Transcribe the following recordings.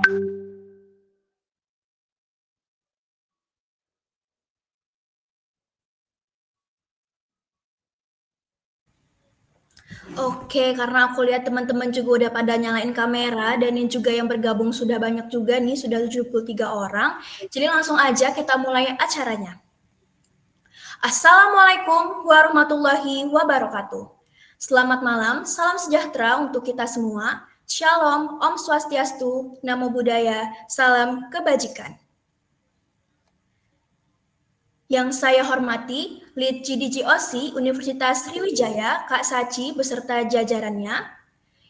Oke, karena aku lihat teman-teman juga udah pada nyalain kamera dan yang juga yang bergabung sudah banyak juga nih, sudah 73 orang. Jadi langsung aja kita mulai acaranya. Assalamualaikum warahmatullahi wabarakatuh. Selamat malam, salam sejahtera untuk kita semua. Shalom, Om Swastiastu, Namo Buddhaya, salam kebajikan. Yang saya hormati, Lead GDGOC Universitas Sriwijaya, Kak Saci beserta jajarannya.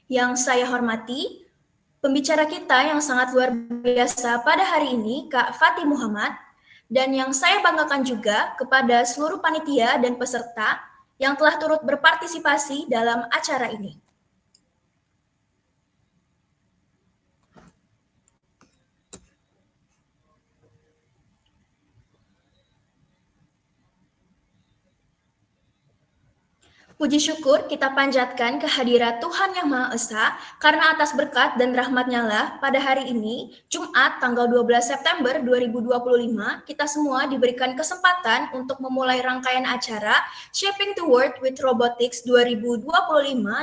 Yang saya hormati, pembicara kita yang sangat luar biasa pada hari ini, Kak Fatih Muhammad, dan yang saya banggakan juga kepada seluruh panitia dan peserta yang telah turut berpartisipasi dalam acara ini. Puji syukur kita panjatkan kehadirat Tuhan Yang Maha Esa, karena atas berkat dan rahmat-Nya lah pada hari ini, Jumat tanggal 12 September 2025, kita semua diberikan kesempatan untuk memulai rangkaian acara Shaping the World with Robotics 2025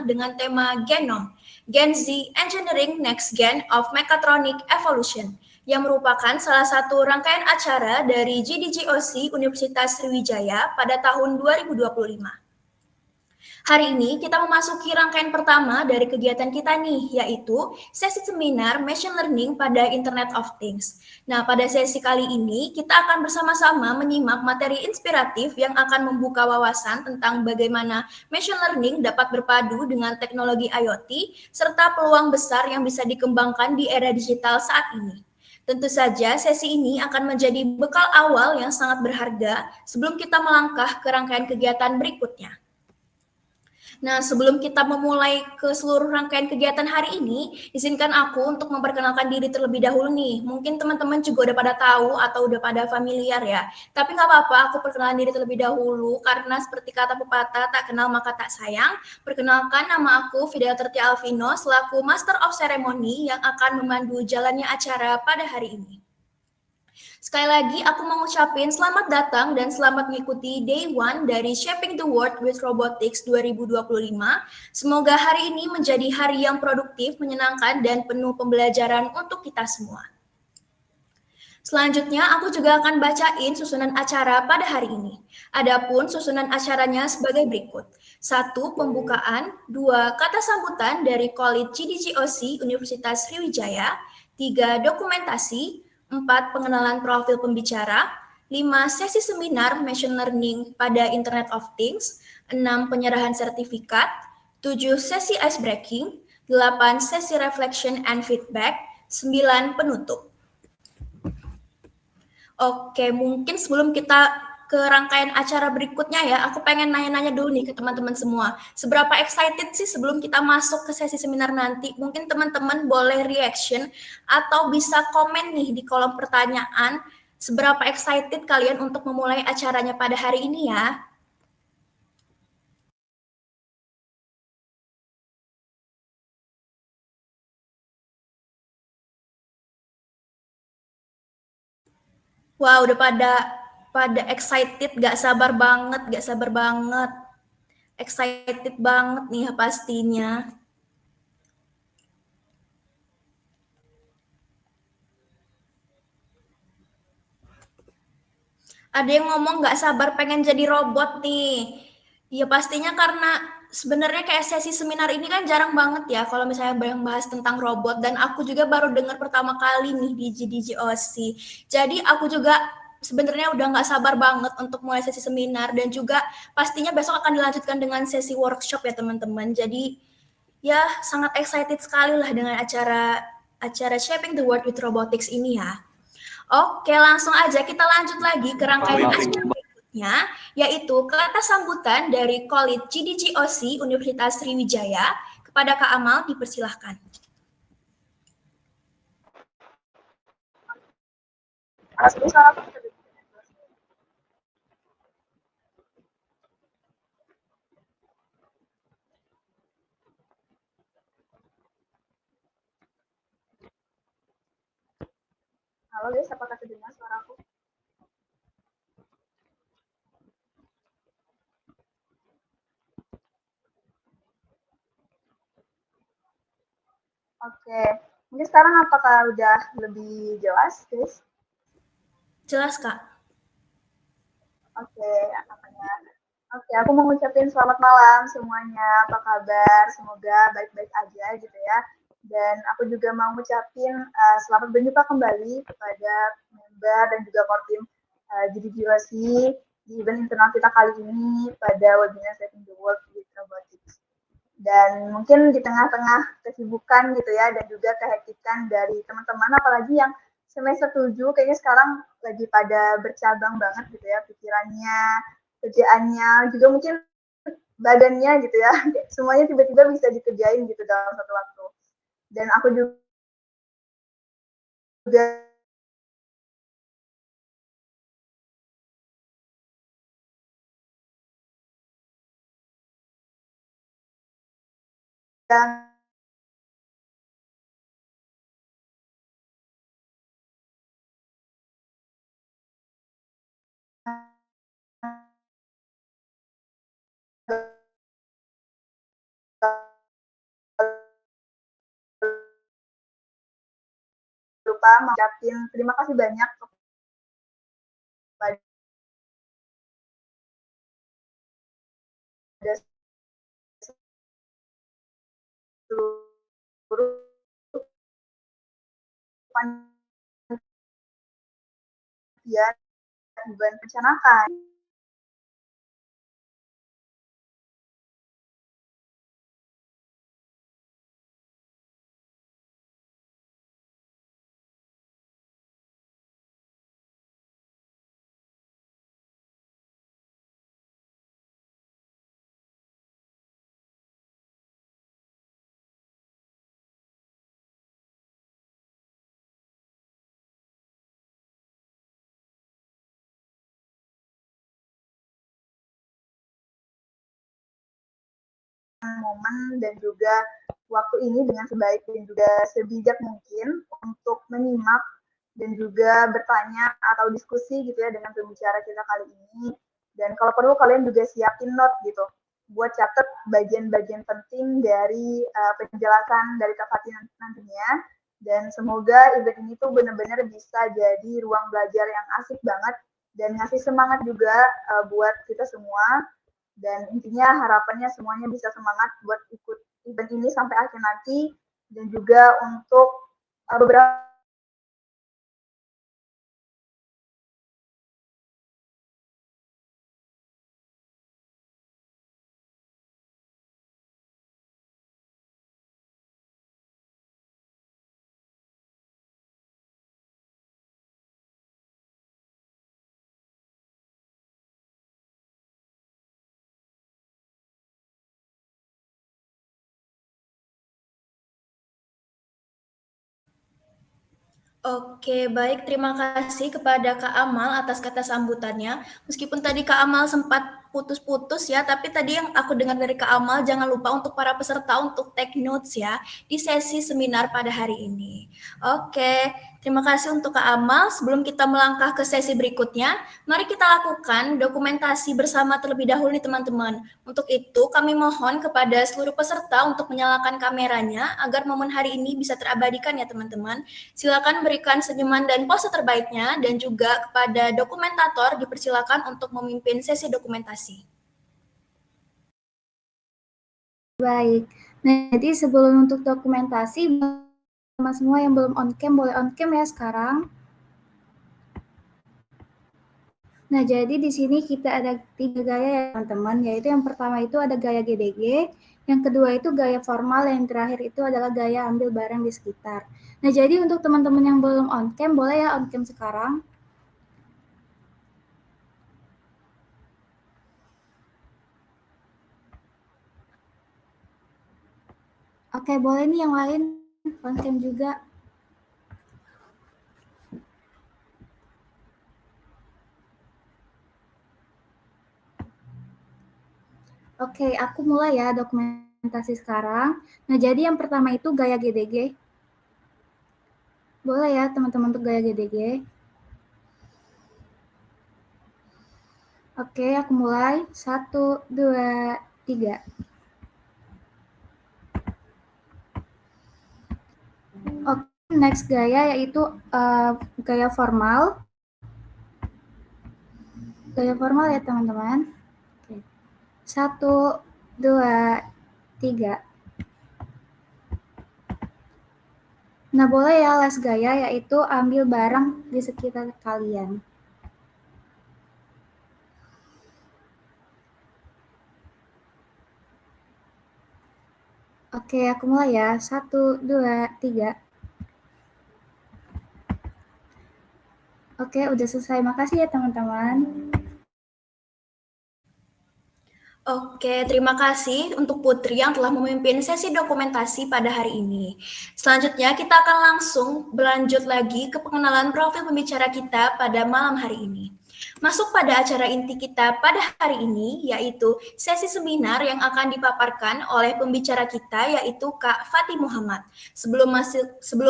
dengan tema Genom, Gen Z Engineering Next Gen of Mechatronic Evolution, yang merupakan salah satu rangkaian acara dari GDGOC Universitas Sriwijaya pada tahun 2025. Hari ini kita memasuki rangkaian pertama dari kegiatan kita nih, yaitu sesi seminar Machine Learning pada Internet of Things. Nah, pada sesi kali ini kita akan bersama-sama menyimak materi inspiratif yang akan membuka wawasan tentang bagaimana Machine Learning dapat berpadu dengan teknologi IoT, serta peluang besar yang bisa dikembangkan di era digital saat ini. Tentu saja sesi ini akan menjadi bekal awal yang sangat berharga sebelum kita melangkah ke rangkaian kegiatan berikutnya. Nah, sebelum kita memulai ke seluruh rangkaian kegiatan hari ini, izinkan aku untuk memperkenalkan diri terlebih dahulu nih. Mungkin teman-teman juga udah pada tahu atau udah pada familiar ya. Tapi nggak apa-apa, aku perkenalan diri terlebih dahulu karena seperti kata pepatah, tak kenal maka tak sayang. Perkenalkan, nama aku Fidelity Alvino selaku Master of Ceremony yang akan memandu jalannya acara pada hari ini. Sekali lagi, aku mau ngucapin selamat datang dan selamat mengikuti Day One dari Shaping the World with Robotics 2025. Semoga hari ini menjadi hari yang produktif, menyenangkan, dan penuh pembelajaran untuk kita semua. Selanjutnya, aku juga akan bacain susunan acara pada hari ini. Adapun susunan acaranya sebagai berikut. 1. Pembukaan. 2. Kata sambutan dari College GDGOC Universitas Sriwijaya. 3. Dokumentasi. 4. Pengenalan profil pembicara. 5. Sesi seminar Machine Learning pada Internet of Things. 6. Penyerahan sertifikat. 7. Sesi ice breaking. 8. Sesi reflection and feedback. 9. Penutup. Oke, mungkin sebelum kita ke rangkaian acara berikutnya ya, aku pengen nanya-nanya dulu nih ke teman-teman semua. Seberapa excited sih sebelum kita masuk ke sesi seminar nanti? Mungkin teman-teman boleh reaction atau bisa komen nih di kolom pertanyaan. Seberapa excited kalian untuk memulai acaranya pada hari ini ya? Wah, udah pada excited, gak sabar banget. Excited banget nih ya pastinya. Ada yang ngomong nggak sabar pengen jadi robot nih. Ya pastinya karena sebenarnya kayak sesi seminar ini kan jarang banget ya kalau misalnya yang bahas tentang robot, dan aku juga baru dengar pertama kali nih di GDGOC. Jadi aku juga sebenarnya udah nggak sabar banget untuk mulai sesi seminar, dan juga pastinya besok akan dilanjutkan dengan sesi workshop ya teman-teman. Jadi ya sangat excited sekali lah dengan acara Shaping the World with Robotics ini ya. Oke, langsung aja kita lanjut lagi ke rangkaian acara berikutnya, yaitu kata sambutan dari College GDGOC Universitas Sriwijaya. Kepada Kak Amal, dipersilahkan. Halo guys, apakah terdengar suaraku? Oke, mungkin sekarang apakah udah lebih jelas, guys? Jelas, Kak. Oke, apanya? Oke, aku mau ngucapin selamat malam semuanya. Apa kabar? Semoga baik-baik aja gitu ya. Dan aku juga mau ngucapin selamat berjumpa kembali kepada member dan juga core team GDGOC di event internal kita kali ini pada webinar Saving the World with Robotics. Dan mungkin di tengah-tengah kesibukan gitu ya dan juga kehektikan dari teman-teman apalagi yang semester 7 kayaknya sekarang lagi pada bercabang banget gitu ya pikirannya, kerjaannya, juga mungkin badannya gitu ya. Semuanya tiba-tiba bisa dikerjain gitu dalam satu waktu. Dan aku juga lupa mengucapkan terima kasih banyak kepada seluruh panitia event pencanakan momen dan juga waktu ini dengan sebaik dan juga sebijak mungkin untuk menyimak dan juga bertanya atau diskusi gitu ya dengan pembicara kita kali ini. Dan kalau perlu kalian juga siapin note gitu buat catat bagian-bagian penting dari penjelasan dari Kak Fatih nantinya. Dan semoga event ini tuh benar-benar bisa jadi ruang belajar yang asik banget dan ngasih semangat juga buat kita semua dan intinya harapannya semuanya bisa semangat buat ikut event ini sampai akhir nanti dan juga untuk beberapa Oke, baik. Terima kasih kepada Kak Amal atas kata sambutannya. Meskipun tadi Kak Amal sempat putus-putus ya, tapi tadi yang aku dengar dari Kak Amal, jangan lupa untuk para peserta untuk take notes ya di sesi seminar pada hari ini. Oke, terima kasih untuk Kak Amal. Sebelum kita melangkah ke sesi berikutnya, mari kita lakukan dokumentasi bersama terlebih dahulu nih teman-teman. Untuk itu, kami mohon kepada seluruh peserta untuk menyalakan kameranya agar momen hari ini bisa terabadikan ya teman-teman. Silakan berikan senyuman dan pose terbaiknya dan juga kepada dokumentator dipersilakan untuk memimpin sesi dokumentasi. Baik. Nah, jadi sebelum untuk dokumentasi, semua yang belum on cam boleh on cam ya sekarang. Nah, jadi di sini kita ada 3 gaya ya teman-teman, yaitu yang pertama itu ada gaya GDG, yang kedua itu gaya formal, yang terakhir itu adalah gaya ambil barang di sekitar. Nah, jadi untuk teman-teman yang belum on cam, boleh ya on cam sekarang. Oke, boleh nih yang lain on cam juga. Oke, aku mulai ya dokumentasi sekarang. Nah, jadi yang pertama itu gaya GDG. Boleh ya teman-teman untuk gaya GDG. Oke, aku mulai. 1, 2, 3. Oke, next gaya yaitu gaya formal. Gaya formal ya teman-teman. Oke. 1, 2, 3. Nah, boleh ya les gaya yaitu ambil barang di sekitar kalian. Oke, aku mulai ya. 1, 2, 3. Oke, udah selesai. Makasih ya teman-teman. Oke, terima kasih untuk Putri yang telah memimpin sesi dokumentasi pada hari ini. Selanjutnya, kita akan langsung berlanjut lagi ke pengenalan profil pembicara kita pada malam hari ini. Masuk pada acara inti kita pada hari ini, yaitu sesi seminar yang akan dipaparkan oleh pembicara kita, yaitu Kak Fatih Muhammad. Sebelum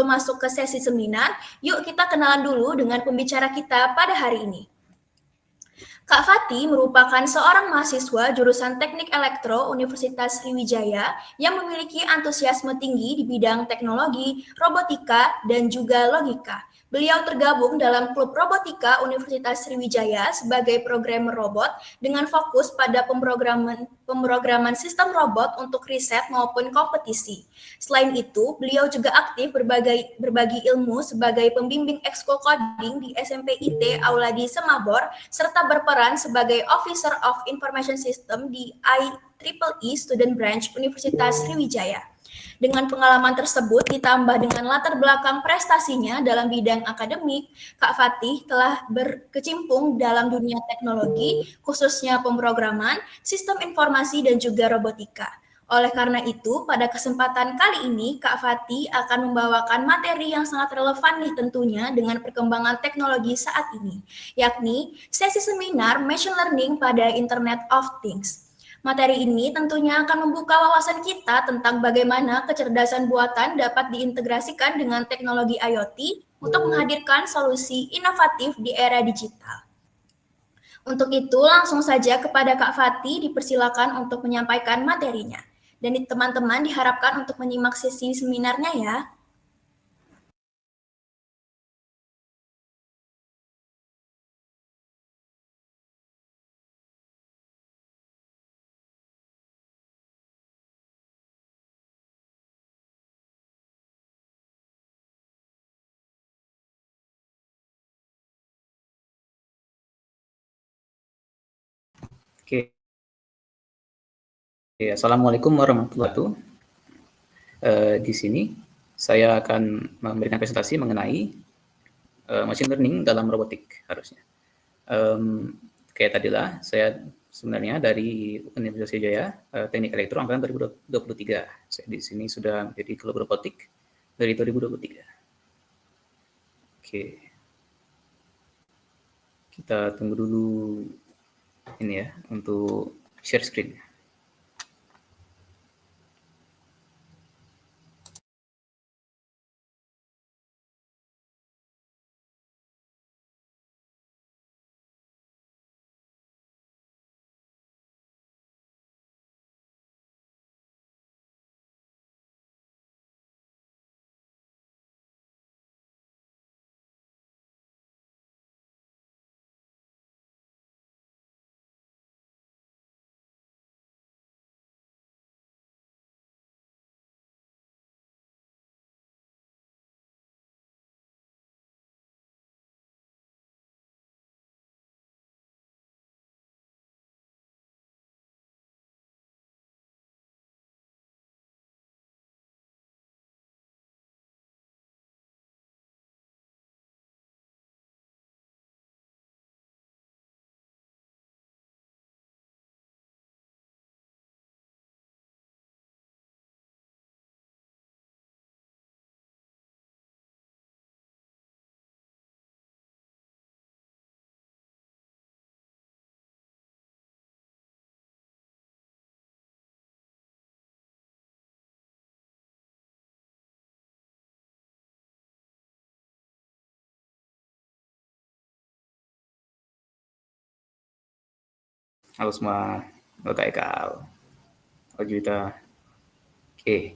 masuk ke sesi seminar, yuk kita kenalan dulu dengan pembicara kita pada hari ini. Kak Fatih merupakan seorang mahasiswa jurusan Teknik Elektro Universitas Sriwijaya yang memiliki antusiasme tinggi di bidang teknologi, robotika, dan juga logika. Beliau tergabung dalam klub robotika Universitas Sriwijaya sebagai programmer robot dengan fokus pada pemrograman sistem robot untuk riset maupun kompetisi. Selain itu, beliau juga aktif berbagi ilmu sebagai pembimbing ekskul coding di SMP IT Auladi Semabor serta berperan sebagai Officer of Information System di IEEE Student Branch Universitas Sriwijaya. Dengan pengalaman tersebut ditambah dengan latar belakang prestasinya dalam bidang akademik, Kak Fatih telah berkecimpung dalam dunia teknologi, khususnya pemrograman, sistem informasi, dan juga robotika. Oleh karena itu, pada kesempatan kali ini, Kak Fatih akan membawakan materi yang sangat relevan nih tentunya dengan perkembangan teknologi saat ini, yakni sesi seminar Machine Learning pada Internet of Things. Materi ini tentunya akan membuka wawasan kita tentang bagaimana kecerdasan buatan dapat diintegrasikan dengan teknologi IoT untuk menghadirkan solusi inovatif di era digital. Untuk itu, langsung saja kepada Kak Fatih dipersilakan untuk menyampaikan materinya. Dan teman-teman diharapkan untuk menyimak sesi seminarnya ya. Oke. Assalamualaikum warahmatullahi wabarakatuh. Di sini saya akan memberikan presentasi mengenai machine learning dalam robotik harusnya. Kayak tadilah, saya sebenarnya dari Universitas Sriwijaya, Teknik Elektro angkatan 2023. Saya di sini sudah menjadi klub robotik dari 2023. Oke. Kita tunggu dulu ini ya untuk share screen. Halo semua, halo Kak Ekal, halo Juwita. Oke,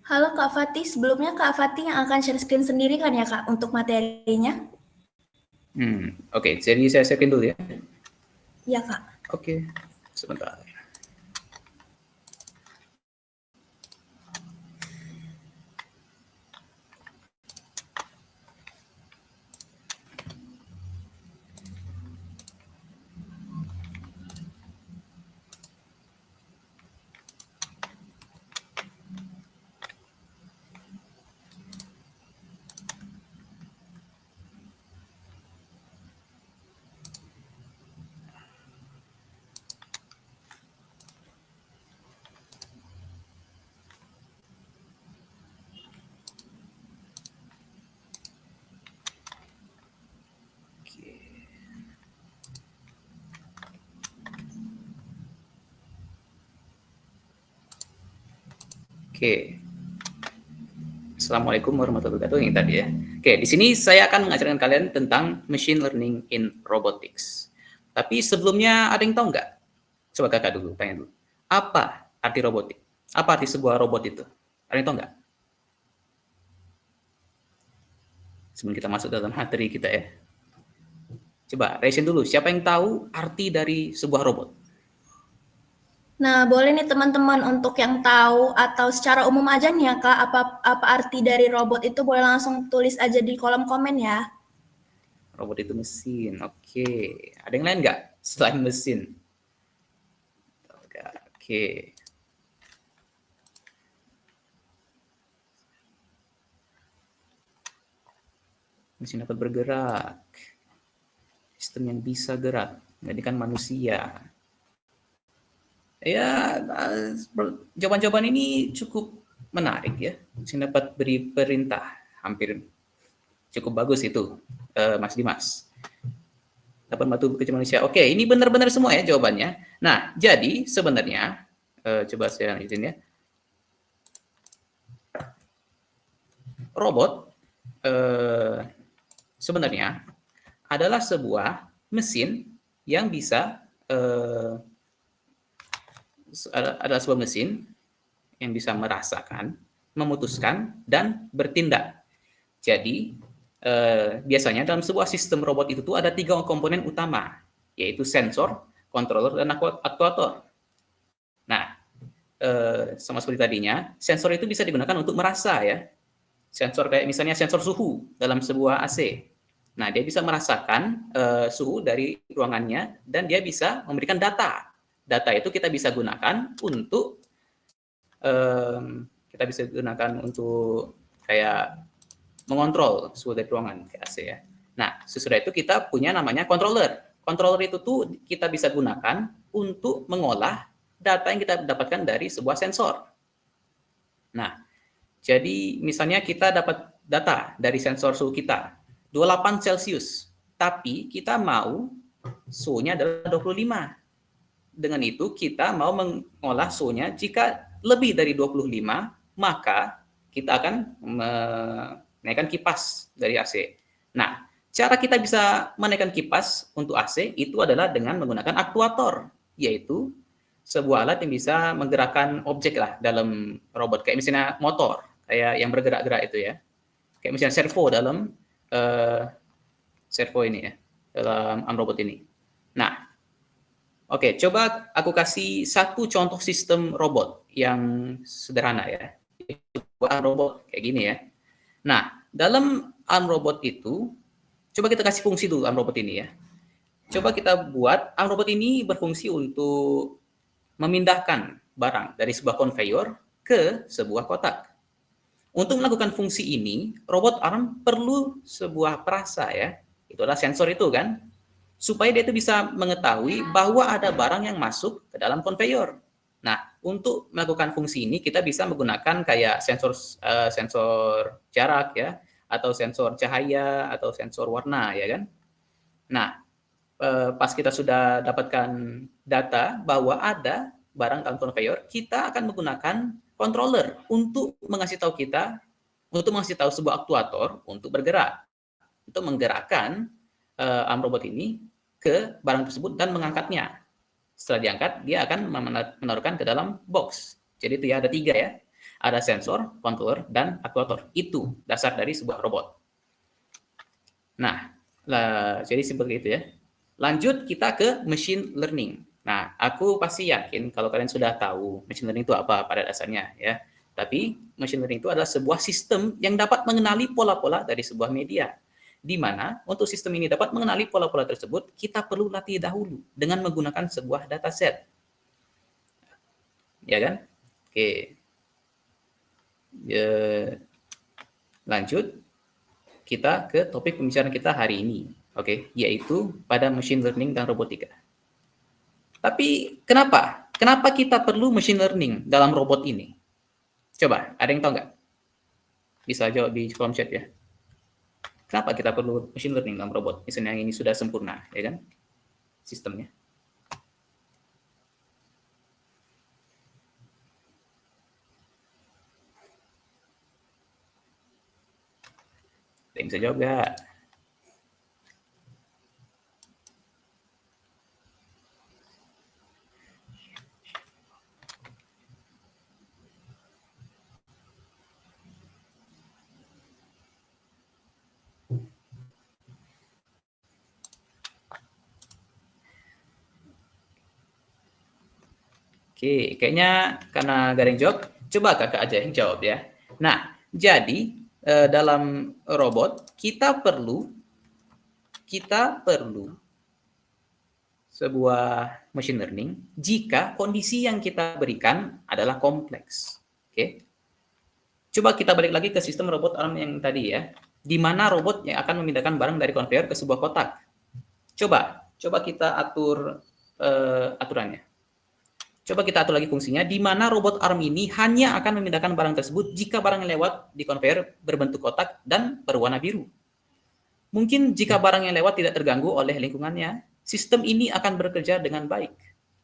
Halo Kak Fatih, sebelumnya Kak Fatih yang akan share screen sendiri kan ya Kak untuk materinya? oke. Jadi saya siapin dulu ya. Iya Kak. Oke, sebentar. Oke. Assalamualaikum warahmatullahi wabarakatuh yang tadi ya. Oke, di sini saya akan mengajarkan kalian tentang machine learning in robotics. Tapi sebelumnya ada yang tahu nggak? Coba kakak dulu, tanya dulu. Apa arti robotik? Apa arti sebuah robot itu? Ada yang tahu nggak? Sebelum kita masuk dalam materi kita ya. Coba raise dulu, siapa yang tahu arti dari sebuah robot? Nah, boleh nih teman-teman untuk yang tahu atau secara umum aja nih ya Kak, apa arti dari robot itu boleh langsung tulis aja di kolom komen ya. Robot itu mesin, oke. Ada yang lain nggak selain mesin? Oke. Mesin dapat bergerak. Sistem yang bisa gerak, jadi kan manusia. Ya, jawaban-jawaban ini cukup menarik ya. Mesin dapat beri perintah, hampir cukup bagus itu, Mas Dimas. Dapat bantu bekerja manusia. Oke, ini benar-benar semua ya jawabannya. Nah, jadi sebenarnya, coba saya lanjutin ya. Robot sebenarnya adalah sebuah mesin yang bisa adalah sebuah mesin yang bisa merasakan, memutuskan, dan bertindak. Jadi biasanya dalam sebuah sistem robot itu tuh ada 3 komponen utama, yaitu sensor, controller, dan aktuator. Nah, sama seperti tadinya, sensor itu bisa digunakan untuk merasa ya. Sensor kayak misalnya sensor suhu dalam sebuah AC. Nah, dia bisa merasakan suhu dari ruangannya dan dia bisa memberikan data. Data itu kita bisa gunakan untuk kayak mengontrol suhu dari ruangan kayak AC ya. Nah, sesudah itu kita punya namanya controller. Controller itu tuh kita bisa gunakan untuk mengolah data yang kita dapatkan dari sebuah sensor. Nah, jadi misalnya kita dapat data dari sensor suhu kita 28 Celcius, tapi kita mau suhunya adalah 25. Dengan itu kita mau mengolah suhunya jika lebih dari 25, maka kita akan menaikkan kipas dari AC. Nah, cara kita bisa menaikkan kipas untuk AC itu adalah dengan menggunakan aktuator, yaitu sebuah alat yang bisa menggerakkan objek lah dalam robot, kayak misalnya motor, kayak yang bergerak-gerak itu ya. Kayak misalnya servo dalam servo ini ya, dalam robot ini. Nah, oke, coba aku kasih satu contoh sistem robot yang sederhana ya. Arm robot kayak gini ya. Nah, dalam arm robot itu, coba kita kasih fungsi dulu arm robot ini ya. Coba kita buat arm robot ini berfungsi untuk memindahkan barang dari sebuah konveyor ke sebuah kotak. Untuk melakukan fungsi ini, robot arm perlu sebuah perasa ya. Itu adalah sensor itu kan. Supaya dia itu bisa mengetahui bahwa ada barang yang masuk ke dalam konveyor. Nah, untuk melakukan fungsi ini kita bisa menggunakan kayak sensor jarak ya, atau sensor cahaya, atau sensor warna ya kan. Nah, pas kita sudah dapatkan data bahwa ada barang dalam konveyor, kita akan menggunakan controller untuk mengasih tahu sebuah aktuator untuk bergerak. untuk menggerakkan arm robot ini ke barang tersebut dan mengangkatnya. Setelah diangkat, dia akan menaruhkan ke dalam box. Jadi itu ya, ada 3 ya. Ada sensor, controller, dan aktuator. Itu dasar dari sebuah robot. Nah, jadi seperti itu ya. Lanjut kita ke machine learning. Nah, aku pasti yakin kalau kalian sudah tahu machine learning itu apa pada dasarnya ya. Tapi machine learning itu adalah sebuah sistem yang dapat mengenali pola-pola dari sebuah media. Di mana untuk sistem ini dapat mengenali pola-pola tersebut, kita perlu latih dahulu dengan menggunakan sebuah dataset. Ya kan? Oke. Ya, lanjut kita ke topik pembicaraan kita hari ini. Oke, yaitu pada machine learning dan robotika. Tapi kenapa? Kenapa kita perlu machine learning dalam robot ini? Coba, ada yang tahu nggak? Bisa jawab di kolom chat ya. Kenapa kita perlu machine learning dalam robot? Misalnya yang ini sudah sempurna, ya kan? Sistemnya. Ada yang bisa jawab nggak? Oke, kayaknya karena gak ada yang jawab, coba kakak aja yang jawab ya. Nah, jadi dalam robot kita perlu sebuah machine learning jika kondisi yang kita berikan adalah kompleks. Oke. Coba kita balik lagi ke sistem robot arm yang tadi ya, di mana robot yang akan memindahkan barang dari konveyor ke sebuah kotak. Coba kita atur aturannya. Coba kita atur lagi fungsinya, di mana robot arm ini hanya akan memindahkan barang tersebut jika barang yang lewat di konveyor berbentuk kotak dan berwarna biru. Mungkin jika barang yang lewat tidak terganggu oleh lingkungannya, sistem ini akan bekerja dengan baik.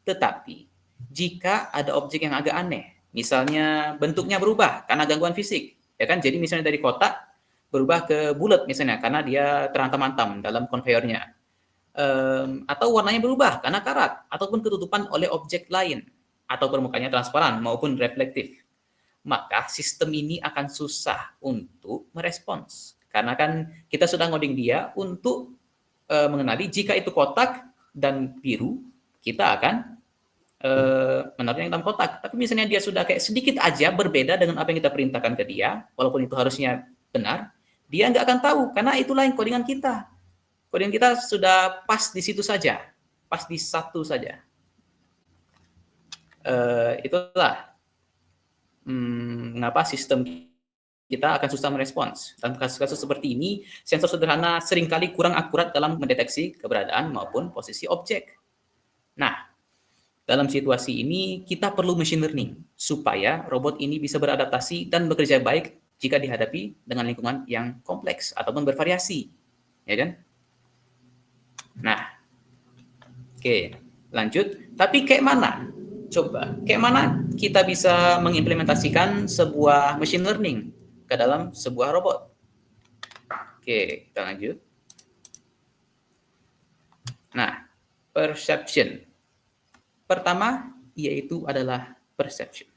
Tetapi, jika ada objek yang agak aneh, misalnya bentuknya berubah karena gangguan fisik, ya kan? Jadi misalnya dari kotak berubah ke bulat misalnya karena dia terhantam-hantam dalam konveyornya. Atau warnanya berubah karena karat ataupun ketutupan oleh objek lain atau permukaannya transparan maupun reflektif, maka sistem ini akan susah untuk merespons karena kan kita sudah ngoding dia untuk mengenali jika itu kotak dan biru, kita akan menaruhnya dalam kotak. Tapi misalnya dia sudah kayak sedikit aja berbeda dengan apa yang kita perintahkan ke dia, walaupun itu harusnya benar, dia nggak akan tahu karena itulah yang codingan kita. Codingan kita sudah pas di situ saja, pas di satu saja. Itulah mengapa sistem kita akan susah merespons. Dalam kasus-kasus seperti ini, sensor sederhana seringkali kurang akurat dalam mendeteksi keberadaan maupun posisi objek. Nah, dalam situasi ini kita perlu machine learning supaya robot ini bisa beradaptasi dan bekerja baik jika dihadapi dengan lingkungan yang kompleks ataupun bervariasi, ya kan? Nah, oke, lanjut. Tapi kayak mana? Coba, kayak mana kita bisa mengimplementasikan sebuah machine learning ke dalam sebuah robot? Oke, kita lanjut. Nah, perception. Pertama, yaitu adalah perception.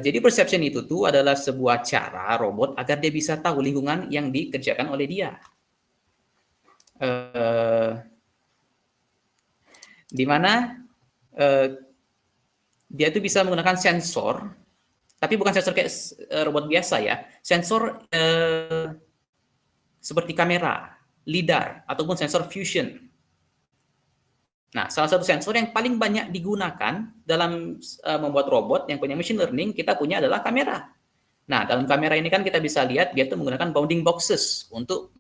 Jadi perception itu tuh adalah sebuah cara robot agar dia bisa tahu lingkungan yang dikerjakan oleh dia. Di mana dia itu bisa menggunakan sensor, tapi bukan sensor kayak robot biasa ya, sensor seperti kamera, lidar, ataupun sensor fusion. Nah, salah satu sensor yang paling banyak digunakan dalam membuat robot yang punya machine learning, kita punya adalah kamera. Nah, dalam kamera ini kan kita bisa lihat dia itu menggunakan bounding boxes untuk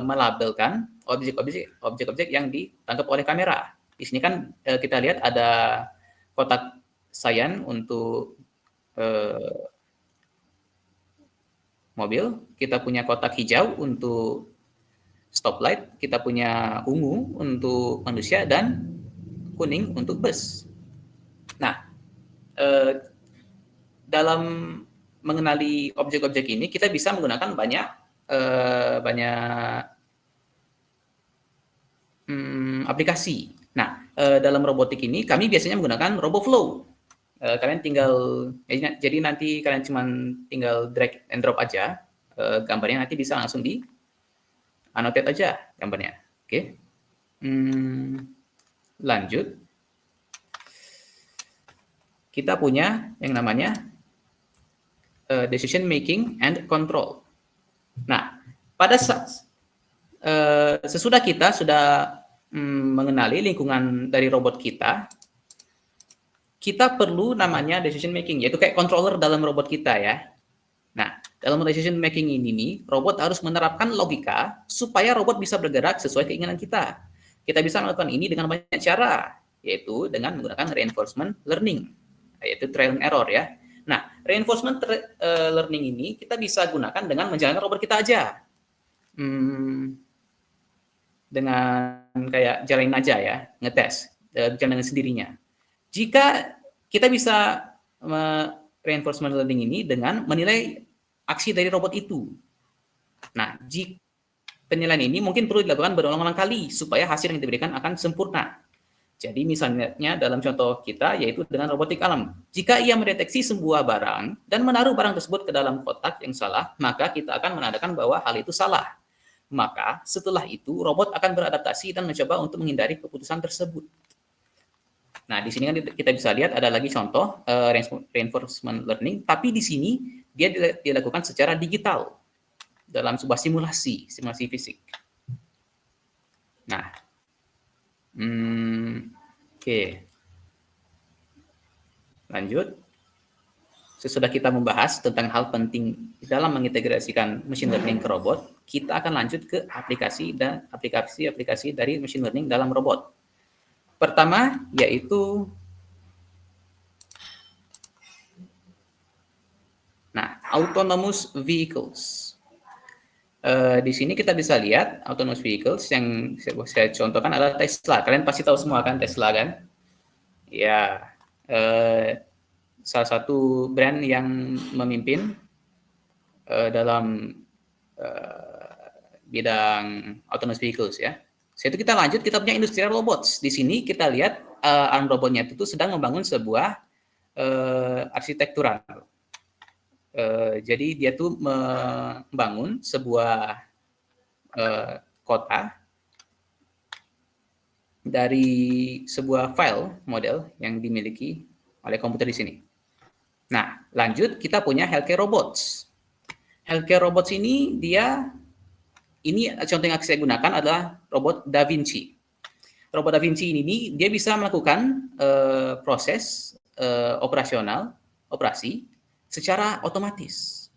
melabelkan objek-objek yang ditangkap oleh kamera. Di sini kan kita lihat ada kotak cyan untuk mobil, kita punya kotak hijau untuk stoplight, kita punya ungu untuk manusia, dan kuning untuk bus. Nah, dalam mengenali objek-objek ini, kita bisa menggunakan banyak aplikasi. Nah, dalam robotik ini kami biasanya menggunakan RoboFlow. Kalian tinggal, jadi nanti kalian cuma tinggal drag and drop aja, gambarnya nanti bisa langsung di annotate aja gambarnya. Oke. Lanjut. Kita punya yang namanya decision making and control. Nah, pada saat sesudah kita sudah mengenali lingkungan dari robot kita perlu namanya decision making, yaitu kayak controller dalam robot kita ya. Nah, dalam decision making ini nih, robot harus menerapkan logika supaya robot bisa bergerak sesuai keinginan kita. Kita bisa melakukan ini dengan banyak cara, yaitu dengan menggunakan reinforcement learning, yaitu trial and error ya. Nah, reinforcement learning ini kita bisa gunakan dengan menjalankan robot kita aja. Dengan kayak jalanin aja ya, ngetes, berjalan dengan sendirinya. Jika kita bisa reinforcement learning ini dengan menilai aksi dari robot itu. Nah, jika penilaian ini mungkin perlu dilakukan berulang-ulang kali supaya hasil yang diberikan akan sempurna. Jadi misalnya dalam contoh kita yaitu dengan robotik alam. Jika ia mendeteksi sebuah barang dan menaruh barang tersebut ke dalam kotak yang salah, maka kita akan menandakan bahwa hal itu salah. Maka setelah itu robot akan beradaptasi dan mencoba untuk menghindari keputusan tersebut. Nah, di sini kan kita bisa lihat ada lagi contoh reinforcement learning, tapi di sini dia dilakukan secara digital dalam sebuah simulasi fisik. Nah, oke. Lanjut. Sesudah kita membahas tentang hal penting dalam mengintegrasikan machine learning ke robot, kita akan lanjut ke aplikasi dari machine learning dalam robot. Pertama, yaitu autonomous vehicles. Di sini kita bisa lihat autonomous vehicles yang saya contohkan adalah Tesla. Kalian pasti tahu semua kan Tesla kan? Ya, salah satu brand yang memimpin dalam bidang autonomous vehicles ya. Setelah itu kita lanjut, kita punya industrial robots. Di sini kita lihat arm robotnya itu sedang membangun sebuah arsitektural. Jadi dia tuh membangun sebuah kota dari sebuah file model yang dimiliki oleh komputer di sini. Nah, lanjut kita punya healthcare robots. Healthcare robots ini contoh yang saya gunakan adalah robot Da Vinci. Robot Da Vinci ini dia bisa melakukan proses operasi secara otomatis.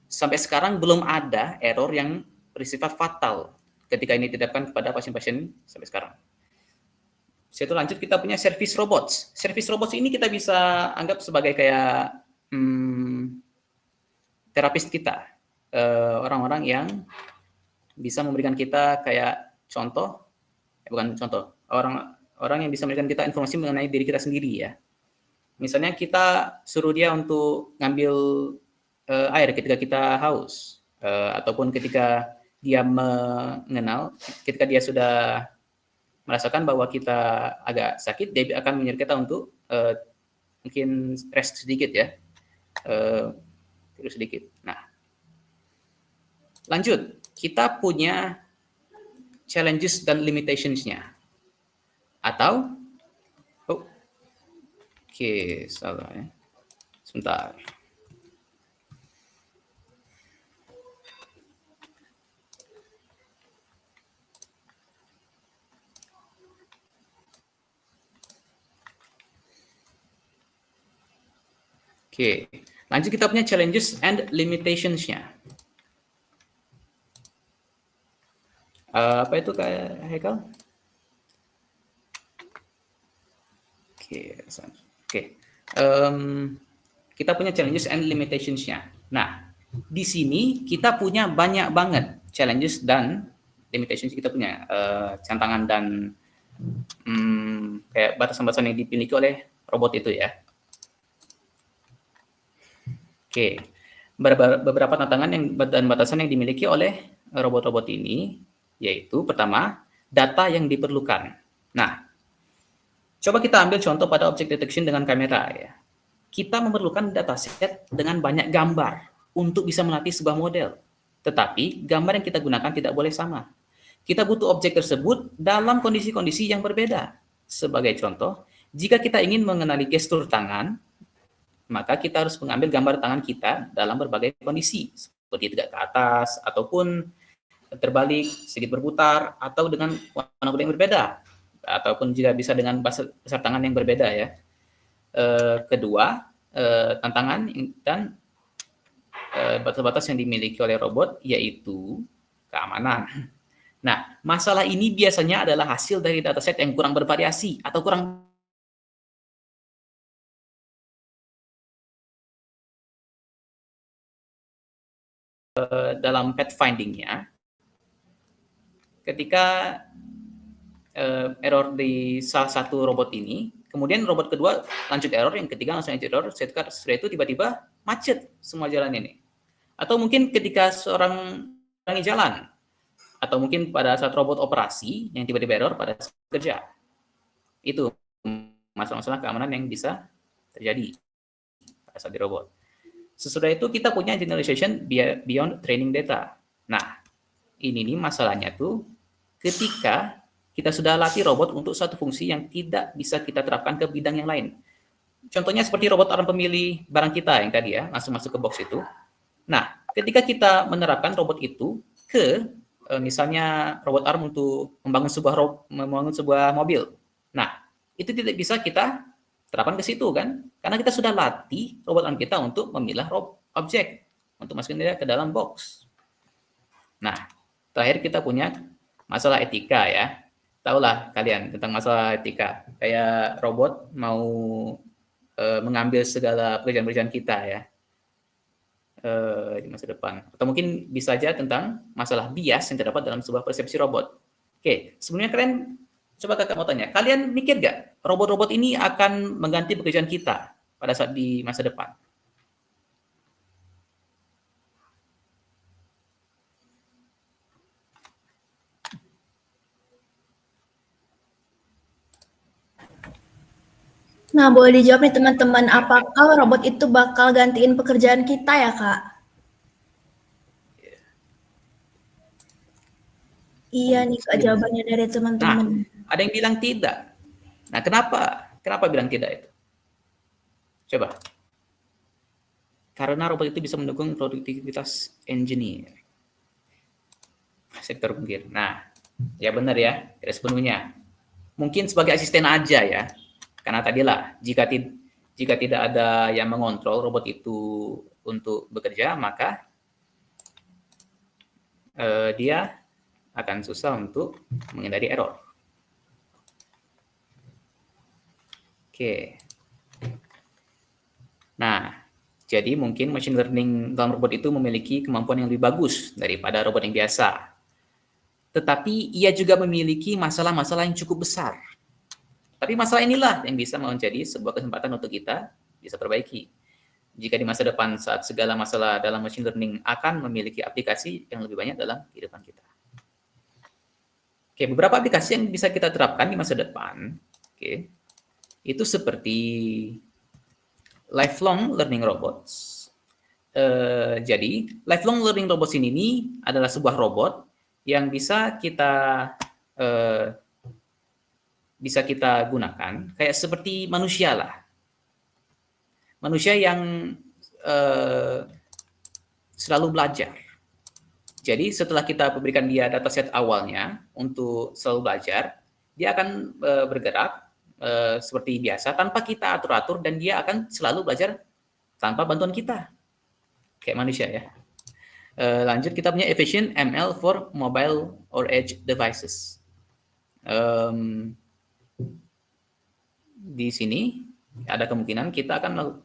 Sampai sekarang belum ada error yang bersifat fatal ketika ini diterapkan kepada pasien-pasien sampai sekarang. Setelah lanjut kita punya service robots. Service robots ini kita bisa anggap sebagai kayak terapis kita. Orang-orang yang bisa memberikan kita kayak orang yang bisa memberikan kita informasi mengenai diri kita sendiri ya. Misalnya kita suruh dia untuk ngambil air ketika kita haus, ataupun ketika dia ketika dia sudah merasakan bahwa kita agak sakit, dia akan menyuruh kita untuk mungkin rest sedikit ya, tidur sedikit. Nah, lanjut, kita punya challenges dan limitations-nya. Atau, salah ya. Sebentar. Lanjut kita punya challenges and limitations-nya. Apa itu Kak Haikal? Kita punya challenges and limitations-nya. Nah, di sini kita punya banyak banget challenges dan limitations. Kita punya tantangan dan kayak batasan-batasan yang dimiliki oleh robot itu ya. Oke, beberapa tantangan dan batasan yang dimiliki oleh robot-robot ini, yaitu pertama, data yang diperlukan. Nah, coba kita ambil contoh pada object detection dengan kamera ya. Kita memerlukan dataset dengan banyak gambar untuk bisa melatih sebuah model. Tetapi gambar yang kita gunakan tidak boleh sama. Kita butuh objek tersebut dalam kondisi-kondisi yang berbeda. Sebagai contoh, jika kita ingin mengenali gestur tangan, maka kita harus mengambil gambar tangan kita dalam berbagai kondisi, seperti tegak ke atas, ataupun terbalik, sedikit berputar, atau dengan warna kulit yang berbeda, ataupun juga bisa dengan besar tangan yang berbeda ya. Kedua, tantangan dan batas-batas yang dimiliki oleh robot yaitu keamanan. Nah, masalah ini biasanya adalah hasil dari dataset yang kurang bervariasi atau kurang dalam pathfinding-nya. Ketika error di salah satu robot ini, kemudian robot kedua lanjut error, yang ketiga langsung lanjut error, setelah itu tiba-tiba macet semua jalan ini. Atau mungkin ketika seorang mengurangi jalan, atau mungkin pada saat robot operasi yang tiba-tiba error pada saat kerja. Itu masalah-masalah keamanan yang bisa terjadi pada saat di robot. Sesudah itu kita punya generalization beyond training data. Nah, ini nih masalahnya tuh ketika kita sudah latih robot untuk suatu fungsi yang tidak bisa kita terapkan ke bidang yang lain. Contohnya seperti robot arm pemilih barang kita yang tadi ya, langsung masuk ke box itu. Nah, ketika kita menerapkan robot itu ke misalnya robot arm untuk membangun sebuah mobil. Nah, itu tidak bisa kita terapkan ke situ kan? Karena kita sudah latih robot arm kita untuk memilah objek, untuk masukin dia ke dalam box. Nah, terakhir kita punya masalah etika ya. Tahulah kalian tentang masalah etika. Kayak robot mau mengambil segala pekerjaan-pekerjaan kita ya di masa depan. Atau mungkin bisa saja tentang masalah bias yang terdapat dalam sebuah persepsi robot. Oke, sebelumnya kalian coba kakak mau tanya, kalian mikir gak robot-robot ini akan mengganti pekerjaan kita pada saat di masa depan? Nah, boleh dijawab nih teman-teman, apakah robot itu bakal gantiin pekerjaan kita ya, Kak? Iya nih, Kak, jawabannya dari teman-teman. Nah, ada yang bilang tidak. Nah, kenapa? Kenapa bilang tidak itu? Coba. Karena robot itu bisa mendukung produktivitas engineer. Sektor pengkir. Nah, ya benar ya, tidak sepenuhnya. Mungkin sebagai asisten aja ya. Karena tadilah, jika tidak ada yang mengontrol robot itu untuk bekerja, maka dia akan susah untuk menghindari error. Oke. Nah, jadi mungkin machine learning dalam robot itu memiliki kemampuan yang lebih bagus daripada robot yang biasa. Tetapi ia juga memiliki masalah-masalah yang cukup besar. Tapi masalah inilah yang bisa menjadi sebuah kesempatan untuk kita bisa perbaiki. Jika di masa depan saat segala masalah dalam machine learning akan memiliki aplikasi yang lebih banyak dalam kehidupan kita. Oke, beberapa aplikasi yang bisa kita terapkan di masa depan, oke, itu seperti lifelong learning robots. Jadi, lifelong learning robots ini adalah sebuah robot yang bisa kita gunakan kayak seperti manusia lah. Manusia yang selalu belajar. Jadi setelah kita berikan dia dataset awalnya untuk selalu belajar, dia akan bergerak seperti biasa tanpa kita atur-atur dan dia akan selalu belajar tanpa bantuan kita. Kayak manusia ya. Lanjut kita punya efficient ML for mobile or edge devices. Di sini ada kemungkinan kita akan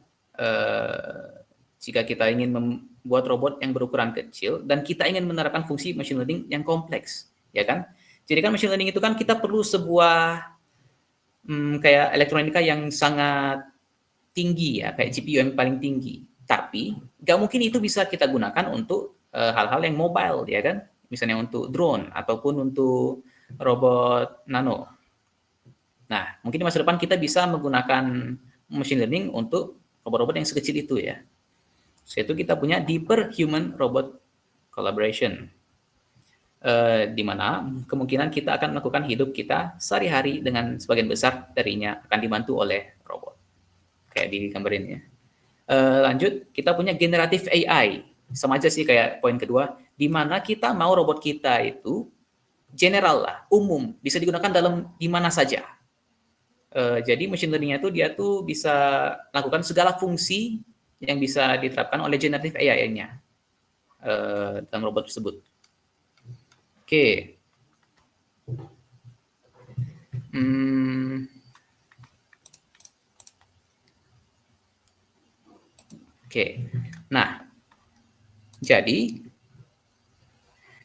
jika kita ingin membuat robot yang berukuran kecil dan kita ingin menerapkan fungsi machine learning yang kompleks, ya kan? Jadi kan machine learning itu kan kita perlu sebuah kayak elektronika yang sangat tinggi ya, kayak GPU yang paling tinggi. Tapi nggak mungkin itu bisa kita gunakan untuk hal-hal yang mobile, ya kan? Misalnya untuk drone ataupun untuk robot nano. Nah, mungkin di masa depan kita bisa menggunakan machine learning untuk robot-robot yang sekecil itu ya. Yaitu kita punya deeper human robot collaboration. Di mana kemungkinan kita akan melakukan hidup kita sehari-hari dengan sebagian besar darinya akan dibantu oleh robot. Kayak di gambar ini ya. Lanjut, kita punya generative AI. Sama aja sih kayak poin kedua, di mana kita mau robot kita itu general lah, umum, bisa digunakan dalam di mana saja. Jadi machine learning-nya itu dia tuh bisa lakukan segala fungsi yang bisa diterapkan oleh generative AI-nya dalam robot tersebut. Oke. Oke. Nah, jadi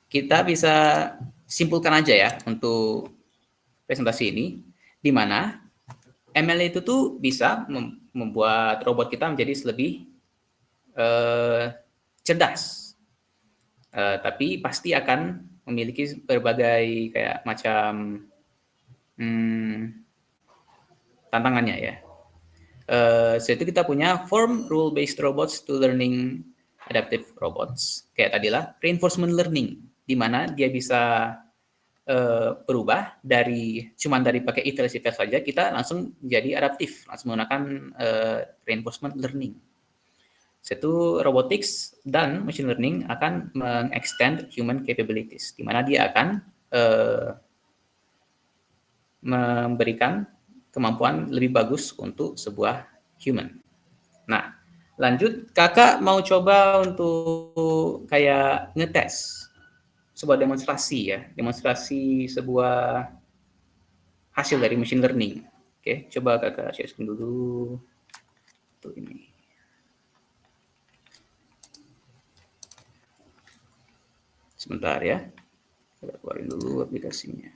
kita bisa simpulkan aja ya untuk presentasi ini, di mana ML itu tuh bisa membuat robot kita menjadi lebih cerdas, tapi pasti akan memiliki berbagai kayak macam tantangannya ya. So itu kita punya form rule-based robots to learning adaptive robots. Kayak tadilah reinforcement learning, di mana dia bisa berubah dari cuman dari pakai if else saja kita langsung jadi adaptif, langsung menggunakan reinforcement learning. Satu robotics dan machine learning akan mengextend human capabilities, di mana dia akan memberikan kemampuan lebih bagus untuk sebuah human. Nah, lanjut kakak mau coba untuk kayak ngetes sebuah demonstrasi ya, demonstrasi sebuah hasil dari machine learning. Oke, coba kakak share screen dulu. Tuh ini. Sebentar ya, kita keluarin dulu aplikasinya.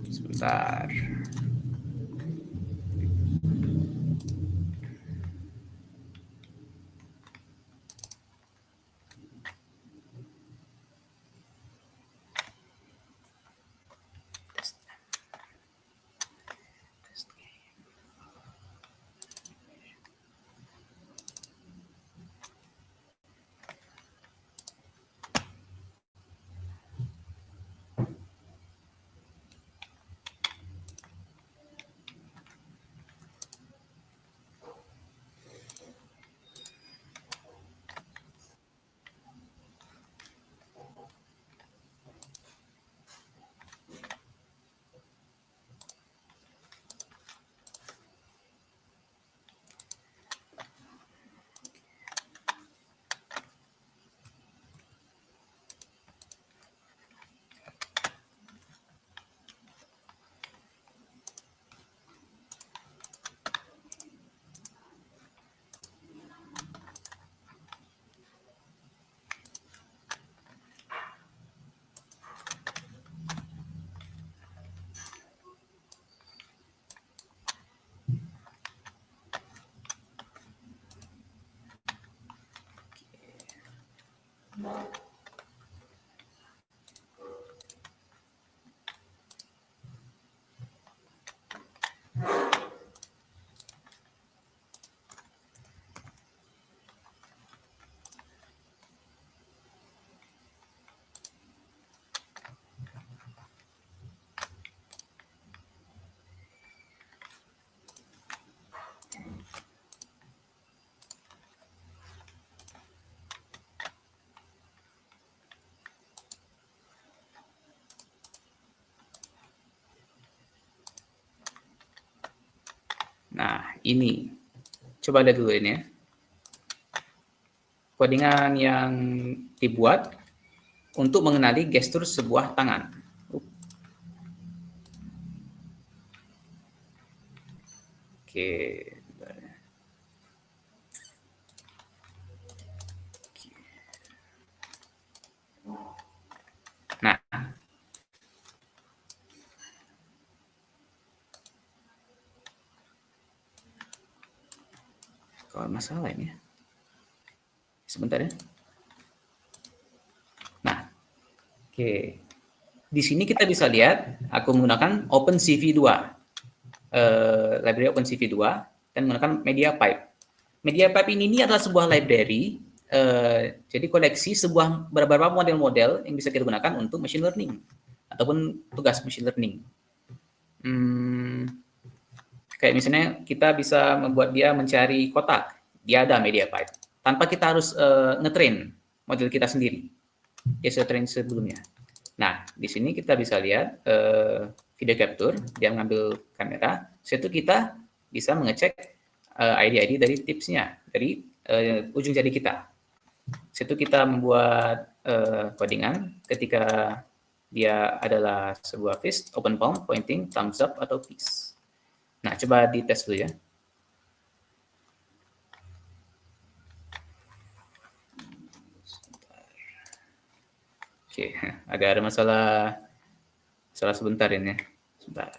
Sebentar. Nah, ini. Coba lihat dulu ini ya. Codingan yang dibuat untuk mengenali gestur sebuah tangan. Oke. Nah, kalau masalah ini, sebentar ya. Nah, oke. Di sini kita bisa lihat, aku menggunakan OpenCV2, library OpenCV2, dan menggunakan MediaPipe. MediaPipe ini adalah sebuah library, jadi koleksi beberapa model-model yang bisa kita gunakan untuk machine learning ataupun tugas machine learning. Kayak misalnya kita bisa membuat dia mencari kotak, dia ada MediaPipe. Tanpa kita harus ngetrain model kita sendiri. Dia sudah train sebelumnya. Nah, di sini kita bisa lihat video capture, dia mengambil kamera, setelah itu kita bisa mengecek ID-ID dari tipsnya, dari ujung jari kita. Setelah itu kita membuat codingan ketika dia adalah sebuah fist, open palm, pointing, thumbs up, atau peace. Nah, coba dites dulu ya. Oke, agak ada masalah sebentar ini. Sebentar.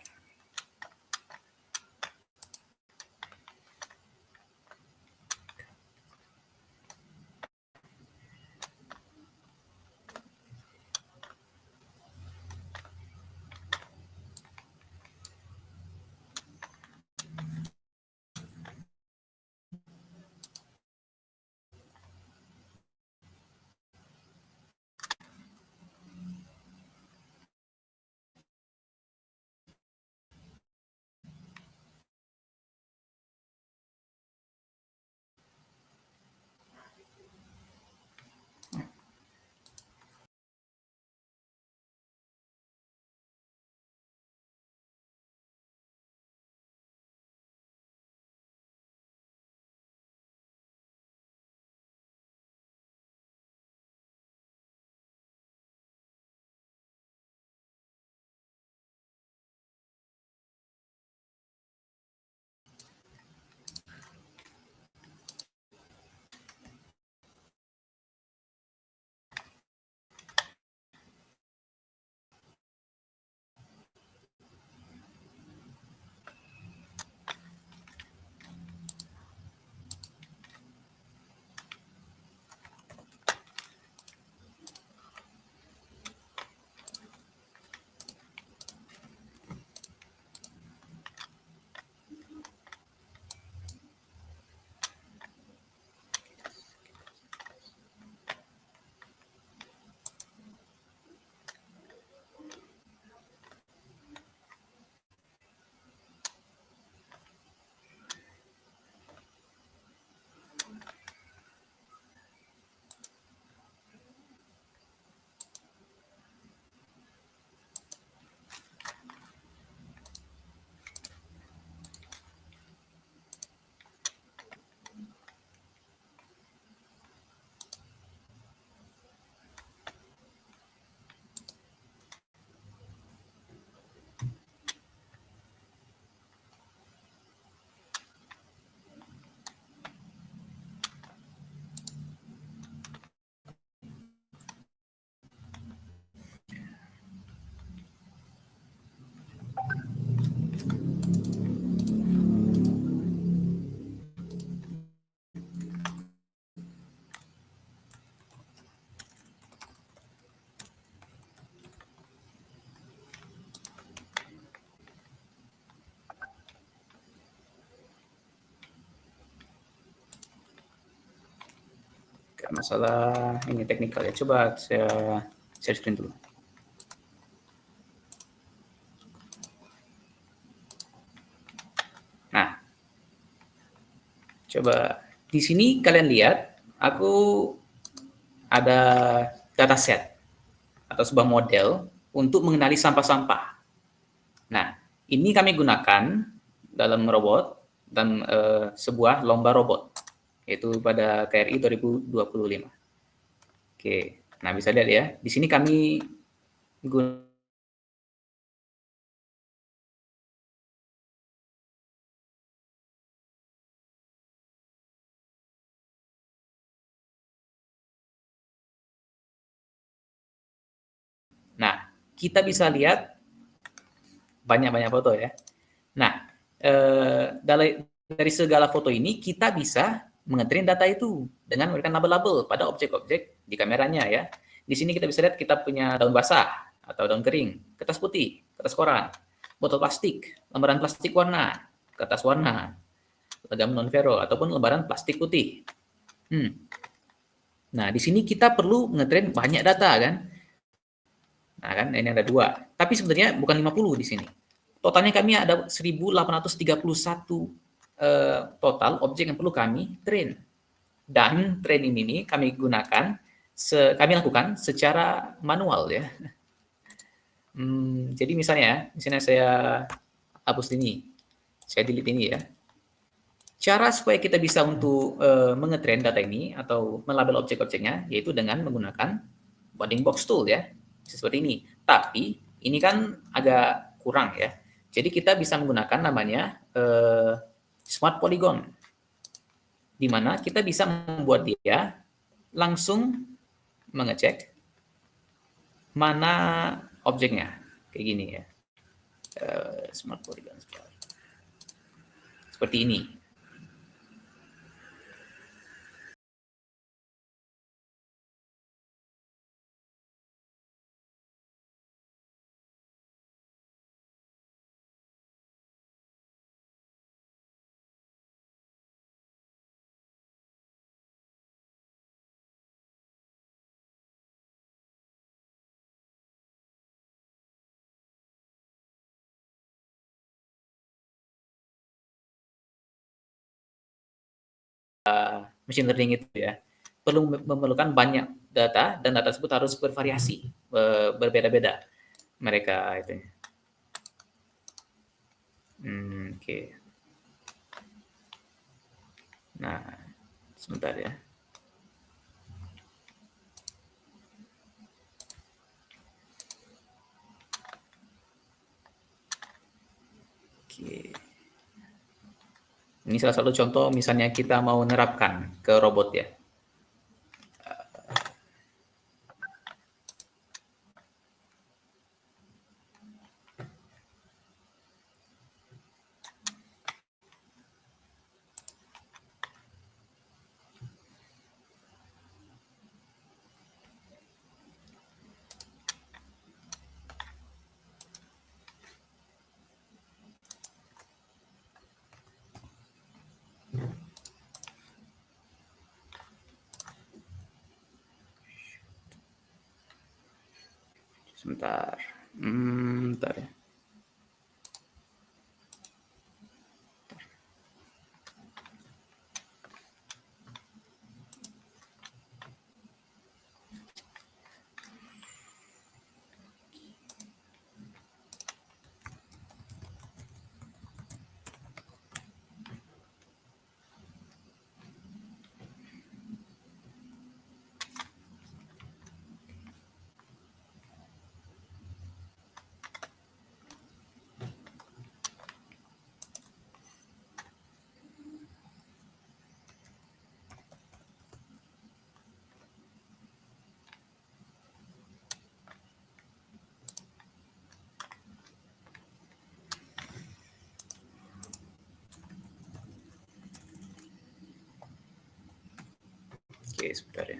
Masalah ini teknikal ya. Coba saya share screen dulu. Nah, coba di sini kalian lihat, aku ada dataset atau sebuah model untuk mengenali sampah-sampah. Nah, ini kami gunakan dalam robot dan sebuah lomba robot, yaitu pada KRI 2025. Oke, Nah, bisa lihat ya, di sini kami Nah, kita bisa lihat banyak-banyak foto ya. Nah, dari segala foto ini kita bisa mengetrain data itu dengan memberikan label-label pada objek-objek di kameranya ya. Di sini kita bisa lihat kita punya daun basah atau daun kering, kertas putih, kertas koran, botol plastik, lembaran plastik warna, kertas warna, logam non ferro ataupun lembaran plastik putih. Nah, di sini kita perlu ngetrain banyak data kan. Nah, kan ini ada 2. Tapi sebenarnya bukan 50 di sini. Totalnya kami ada 1831 total objek yang perlu kami train. Dan training ini kami gunakan, kami lakukan secara manual ya. Jadi misalnya saya hapus ini, saya delete ini ya. Cara supaya kita bisa untuk mengetrain data ini atau melabel objek-objeknya, yaitu dengan menggunakan bounding box tool ya, seperti ini. Tapi ini kan agak kurang ya. Jadi kita bisa menggunakan namanya smart polygon, di mana kita bisa membuat dia langsung mengecek mana objeknya, kayak gini ya. Smart polygon seperti ini. Machine learning itu ya perlu memerlukan banyak data dan data tersebut harus bervariasi, berbeda-beda mereka itu. Oke. Nah, sebentar ya. Oke. Ini salah satu contoh misalnya kita mau menerapkan ke robot ya. Sebentar. Bentar ya. Oke, sebentar ya.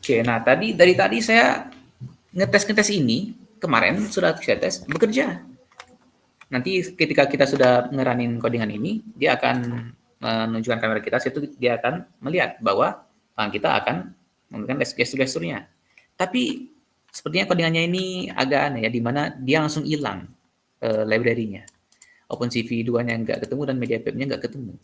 Oke, nah dari tadi saya ngetes ini kemarin sudah saya tes bekerja. Nanti ketika kita sudah ngeranin codingan ini, dia akan menunjukkan kamera kita, situ dia akan melihat bahwa tangan kita akan memberikan gestur-gesturnya. Tapi sepertinya codingannya ini agak aneh ya, di mana dia langsung hilang library-nya. OpenCV 2-nya nggak ketemu dan MediaPipe-nya nggak ketemu.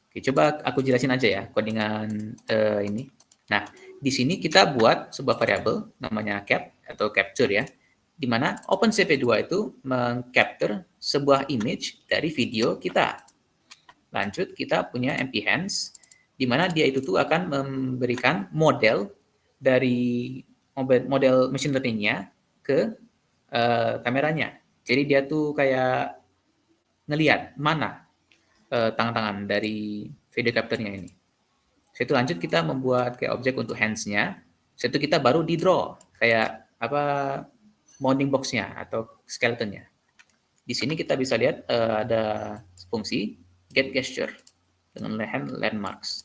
Oke, coba aku jelasin aja ya codingan ini. Nah, di sini kita buat sebuah variabel namanya cap atau capture ya, di mana OpenCV2 itu mengcapture sebuah image dari video kita. Lanjut, kita punya empty hands, di mana dia itu tuh akan memberikan model dari model machine learning-nya ke kameranya. Jadi dia tuh kayak ngelihat mana tangan-tangan dari video capture-nya ini. Setelah itu lanjut kita membuat kayak objek untuk hands-nya. Setelah itu kita baru di draw kayak apa bounding box-nya atau skeleton-nya. Di sini kita bisa lihat ada fungsi get gesture dengan hand landmarks.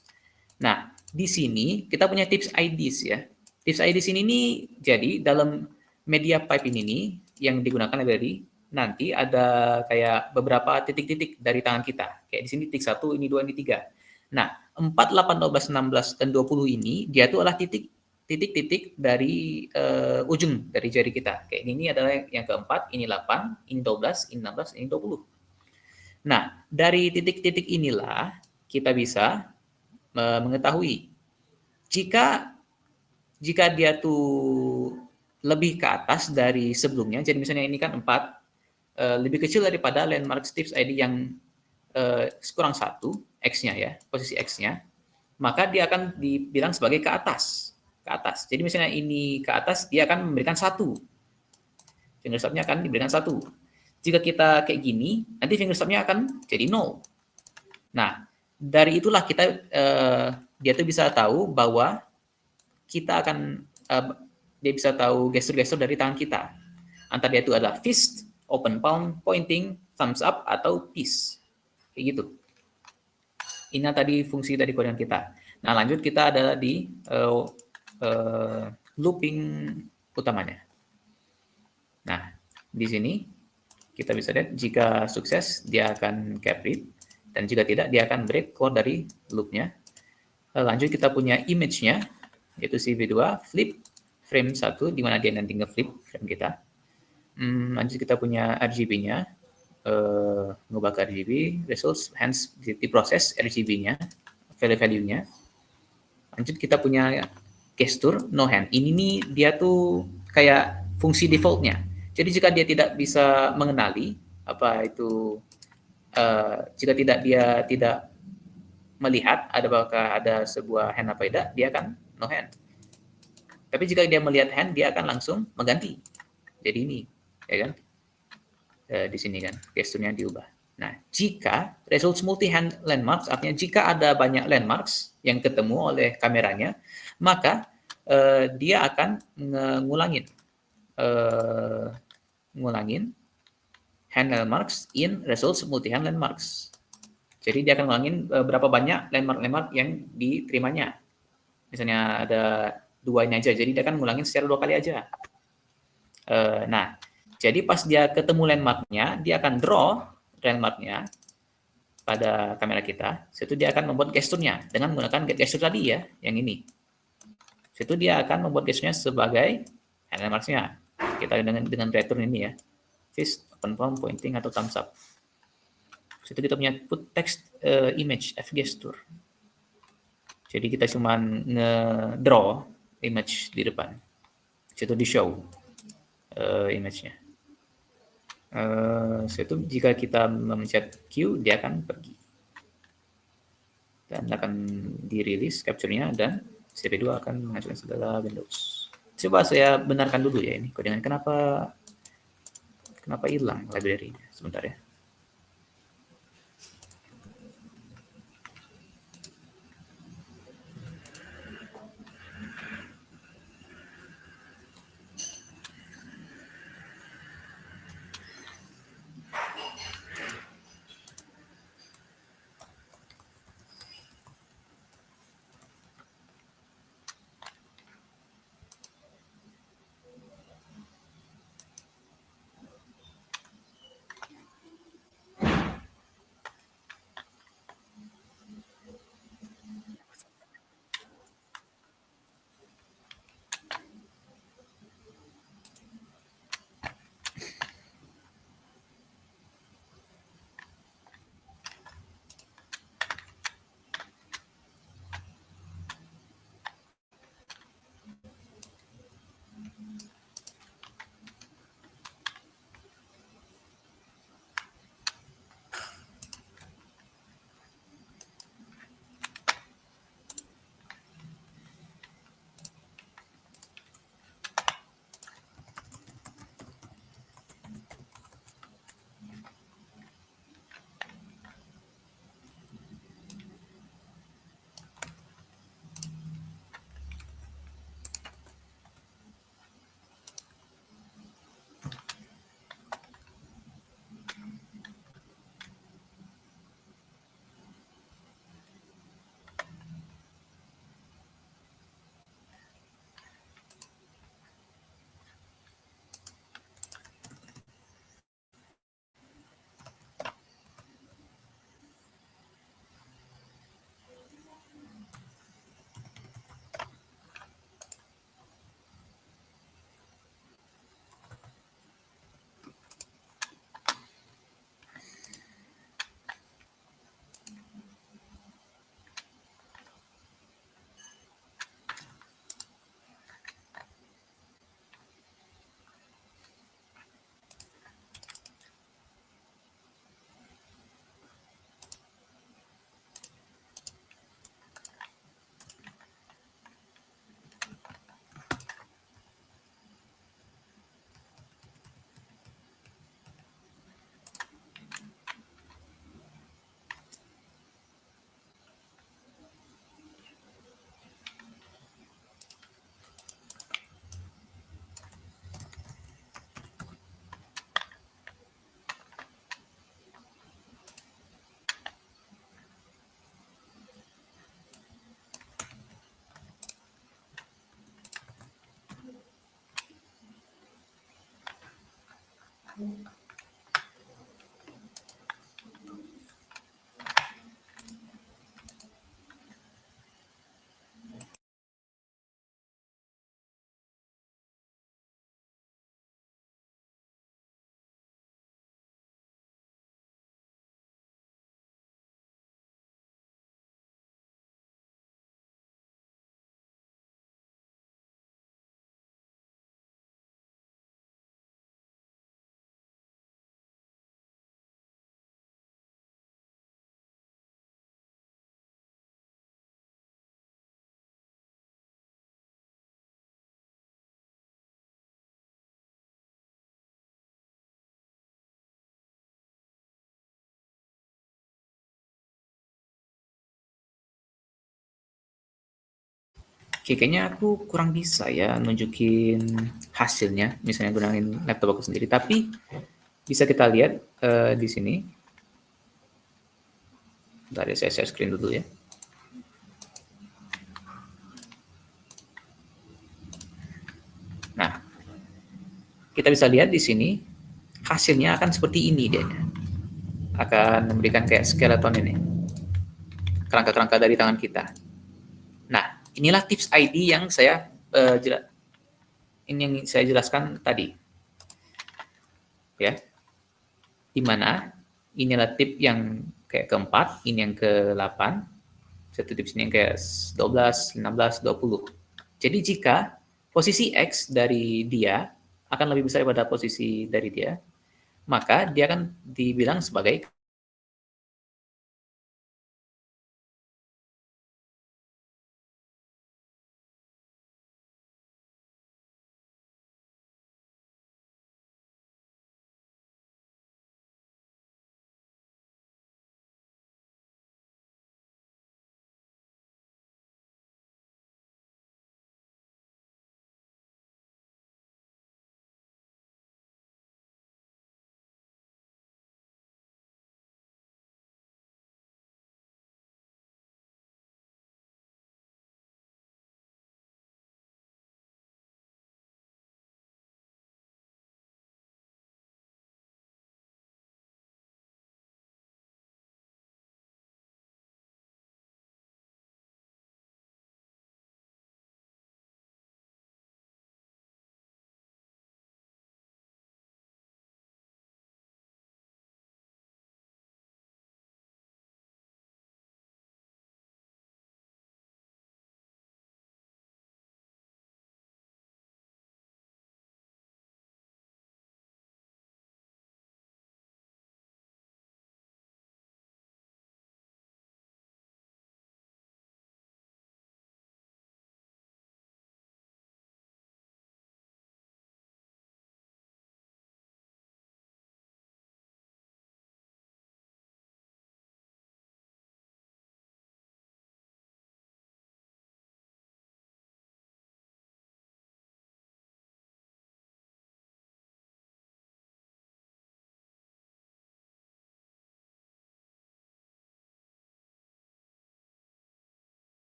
Nah, di sini kita punya tips IDs ya. Tips IDs ini jadi dalam media pipe ini yang digunakan library nanti ada kayak beberapa titik-titik dari tangan kita. Kayak di sini titik 1, ini 2, ini 3. Nah, 4, 8, 12, 16, dan 20 ini dia tuh adalah titik-titik dari ujung dari jari kita. Kayak ini adalah yang keempat, ini 8, ini 12, ini 16, ini 20. Nah, dari titik-titik inilah kita bisa mengetahui jika dia tuh lebih ke atas dari sebelumnya, jadi misalnya ini kan 4, lebih kecil daripada landmark tips ID yang kurang 1, X-nya ya, posisi X-nya, maka dia akan dibilang sebagai ke atas. Ke atas. Jadi misalnya ini ke atas, dia akan memberikan 1. Finger stop-nya akan diberikan 1. Jika kita kayak gini, nanti finger stop-nya akan jadi 0. Nah, dari itulah kita dia tuh bisa tahu bahwa kita akan dia bisa tahu gestur-gestur dari tangan kita. Antara dia itu adalah fist, open palm, pointing, thumbs up, atau peace. Kayak gitu. Ini tadi fungsi dari kode kita. Nah, lanjut kita adalah di looping utamanya. Nah, di sini kita bisa lihat jika sukses dia akan cap read, dan jika tidak dia akan break keluar dari loopnya. Lanjut kita punya image-nya, yaitu CV2, flip frame 1, di mana dia nanti nge-flip frame kita. Lanjut kita punya RGB-nya, ngubah ke RGB, results, hence diproses RGB-nya, value-nya. Lanjut kita punya gestur, no hand. Ini nih dia tuh kayak fungsi default-nya. Jadi jika dia tidak bisa mengenali apa itu, jika dia tidak melihat apakah ada sebuah hand apa tidak, dia akan no hand. Tapi jika dia melihat hand, dia akan langsung mengganti. Jadi ini, ya kan? Di sini kan, gesturnya diubah. Nah, jika results multi-hand landmarks, artinya jika ada banyak landmarks yang ketemu oleh kameranya, maka dia akan ngulangin hand landmarks in results multi-hand landmarks. Jadi dia akan ngulangin berapa banyak landmark-landmark yang diterimanya. Misalnya ada 2 ini aja, jadi dia akan ngulangin secara 2 kali aja. Nah, jadi pas dia ketemu landmark-nya, dia akan draw landmark-nya pada kamera kita. Situ dia akan membuat gesturnya dengan menggunakan get gesture tadi ya, yang ini. Situ dia akan membuat gesturnya sebagai landmark-nya. Kita dengan return ini ya, fist, open palm, pointing, atau thumbs up. Situ kita punya put text image f gesture. Jadi kita cuma nge-draw image di depan. Situ di show image-nya. Situ jika kita memencet Q, dia akan pergi. Dan akan dirilis capture-nya dan CV2 akan menghasilkan segala Windows. Coba saya benarkan dulu ya ini codingan kenapa hilang library-nya. Sebentar ya. Oke, kayaknya aku kurang bisa ya nunjukin hasilnya, misalnya gunain laptop aku sendiri. Tapi bisa kita lihat di sini. Bentar ya, saya share screen dulu ya. Nah, kita bisa lihat di sini hasilnya akan seperti ini dia. Akan memberikan kayak skeleton ini, kerangka-kerangka dari tangan kita. Nah, inilah tips ID yang saya jelaskan tadi, ya. Di mana inilah tip yang kayak keempat, ini yang ke-8, satu tips ini yang kayak 12, 16, 20. Jadi jika posisi X dari dia akan lebih besar daripada posisi dari dia, maka dia akan dibilang sebagai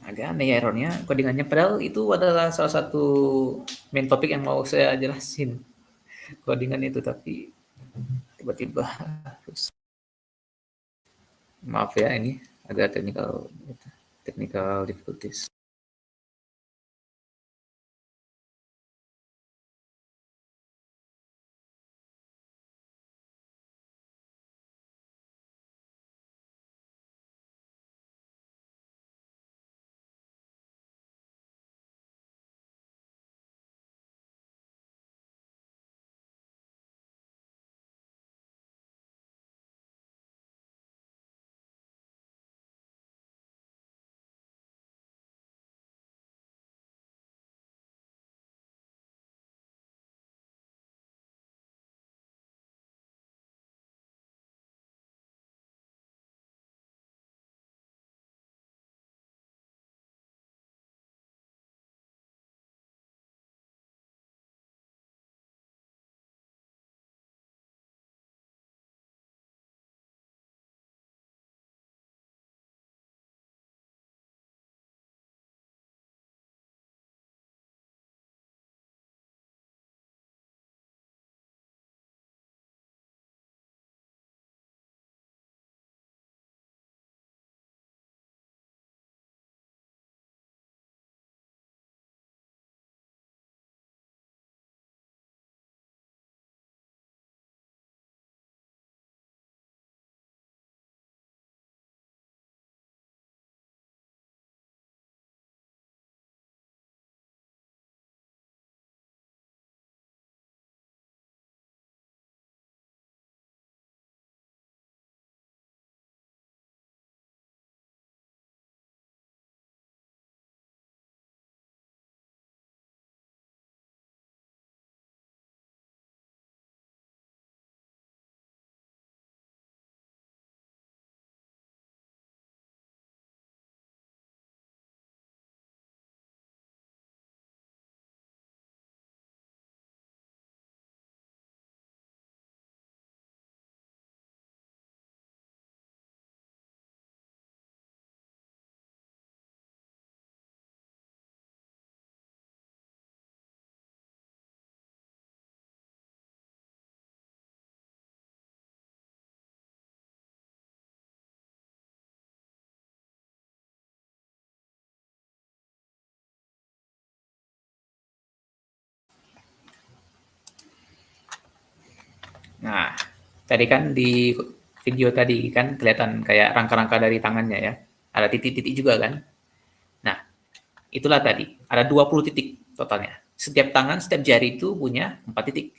agak aneh ya errornya codingannya. Padahal itu adalah salah satu main topik yang mau saya jelasin codingan itu, tapi tiba-tiba harus. Maaf ya, ini agak technical difficulties. Nah, tadi kan di video tadi kan kelihatan kayak rangka-rangka dari tangannya ya. Ada titik-titik juga kan. Nah, itulah tadi. Ada 20 titik totalnya. Setiap tangan, setiap jari itu punya 4 titik.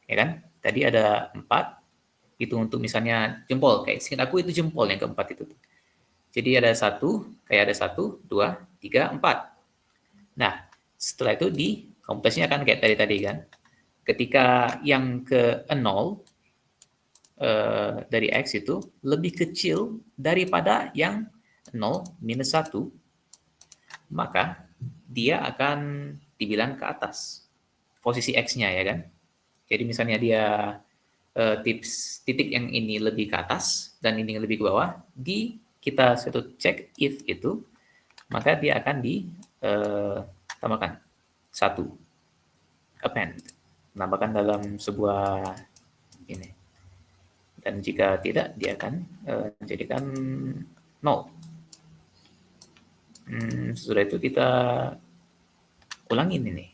Ya kan? Tadi ada 4. Itu untuk misalnya jempol. Kayak singkat aku itu jempol yang keempat itu. Jadi ada 1, kayak ada 1, 2, 3, 4. Nah, setelah itu di kompleksnya kan kayak tadi kan. Ketika yang ke 0 dari X itu lebih kecil daripada yang 0 minus 1, maka dia akan dibilang ke atas posisi X-nya ya kan. Jadi misalnya dia titik yang ini lebih ke atas dan ini lebih ke bawah, kita satu cek if itu, maka dia akan ditambahkan 1, append, menambahkan dalam sebuah ini. Dan jika tidak, dia akan jadikan 0. Setelah itu kita ulangin ini.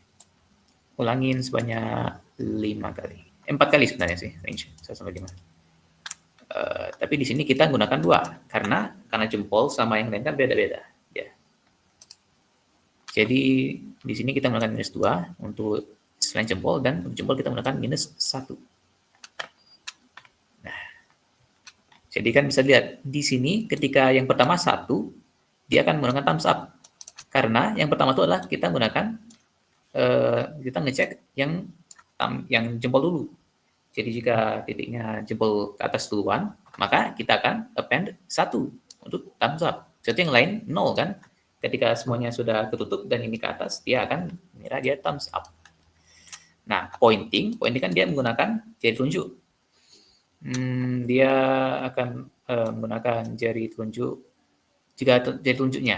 Ulangin sebanyak 5 kali. 4 kali sebenarnya sih, range 1 sampai 5. Tapi di sini kita gunakan 2 karena jempol sama yang lain kan beda-beda ya. Jadi di sini kita menggunakan minus 2 untuk selain jempol, dan untuk jempol kita menggunakan minus 1. Nah, jadi kan bisa lihat di sini ketika yang pertama 1, dia akan menggunakan thumbs up karena yang pertama itu adalah kita menggunakan kita ngecek yang jempol dulu. Jadi jika titiknya jempol ke atas duluan, maka kita akan append 1 untuk thumbs up. Jadi yang lain 0 kan. Ketika semuanya sudah ketutup dan ini ke atas, dia akan mengira dia thumbs up. Nah, pointing kan dia menggunakan jari telunjuk. Dia akan menggunakan jari telunjuk jika jari telunjuknya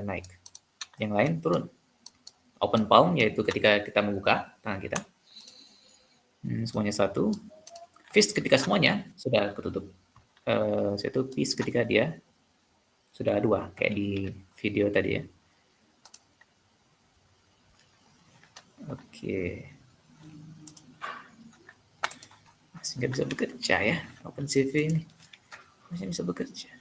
naik, yang lain turun. Open palm yaitu ketika kita membuka tangan kita, semuanya satu. Fist ketika semuanya sudah ketutup. Yaitu fist ketika dia sudah dua, kayak di video tadi ya. Oke. Masih nggak bisa bekerja ya, OpenCV ini. Masih bisa bekerja.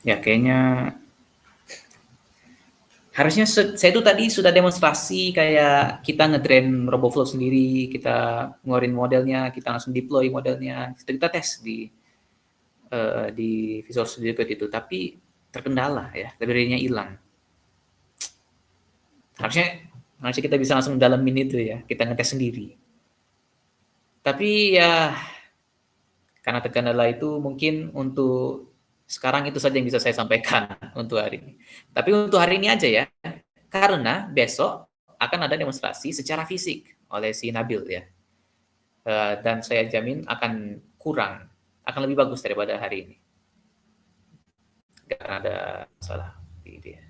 Ya, kayaknya harusnya saya tuh tadi sudah demonstrasi kayak kita nge-train RoboFlow sendiri, kita ngeluarin modelnya, kita langsung deploy modelnya, kita tes di Visual Studio Code itu, tapi terkendala ya, library-nya hilang. Harusnya kita bisa langsung dalamin itu ya, kita ngetes sendiri. Tapi ya, karena terkendala itu mungkin untuk sekarang itu saja yang bisa saya sampaikan untuk hari ini. Tapi untuk hari ini aja ya, karena besok akan ada demonstrasi secara fisik oleh si Nabil ya. Dan saya jamin akan lebih bagus daripada hari ini. Karena ada masalah di dia.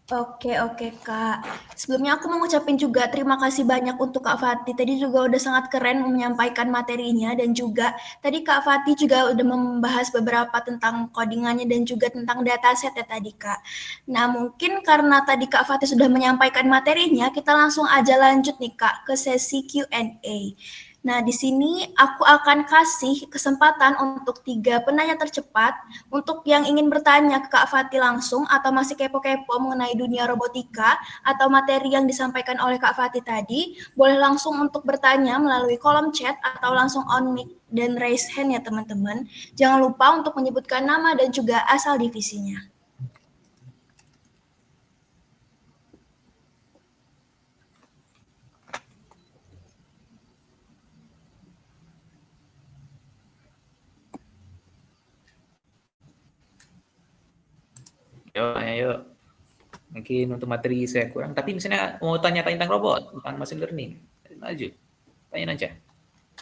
Oke, Kak. Sebelumnya aku mau ngucapin juga terima kasih banyak untuk Kak Fatih. Tadi juga udah sangat keren menyampaikan materinya dan juga tadi Kak Fatih juga udah membahas beberapa tentang codingannya dan juga tentang dataset ya tadi Kak. Nah, mungkin karena tadi Kak Fatih sudah menyampaikan materinya, kita langsung aja lanjut nih Kak ke sesi Q&A. Nah, di sini aku akan kasih kesempatan untuk 3 penanya tercepat untuk yang ingin bertanya ke Kak Fatih langsung atau masih kepo-kepo mengenai dunia robotika atau materi yang disampaikan oleh Kak Fatih tadi, boleh langsung untuk bertanya melalui kolom chat atau langsung on mic dan raise hand ya teman-teman. Jangan lupa untuk menyebutkan nama dan juga asal divisinya. Ayo. Mungkin untuk materi saya kurang, tapi misalnya mau tanya-tanya tentang robot, tentang machine learning, maju, tanya aja.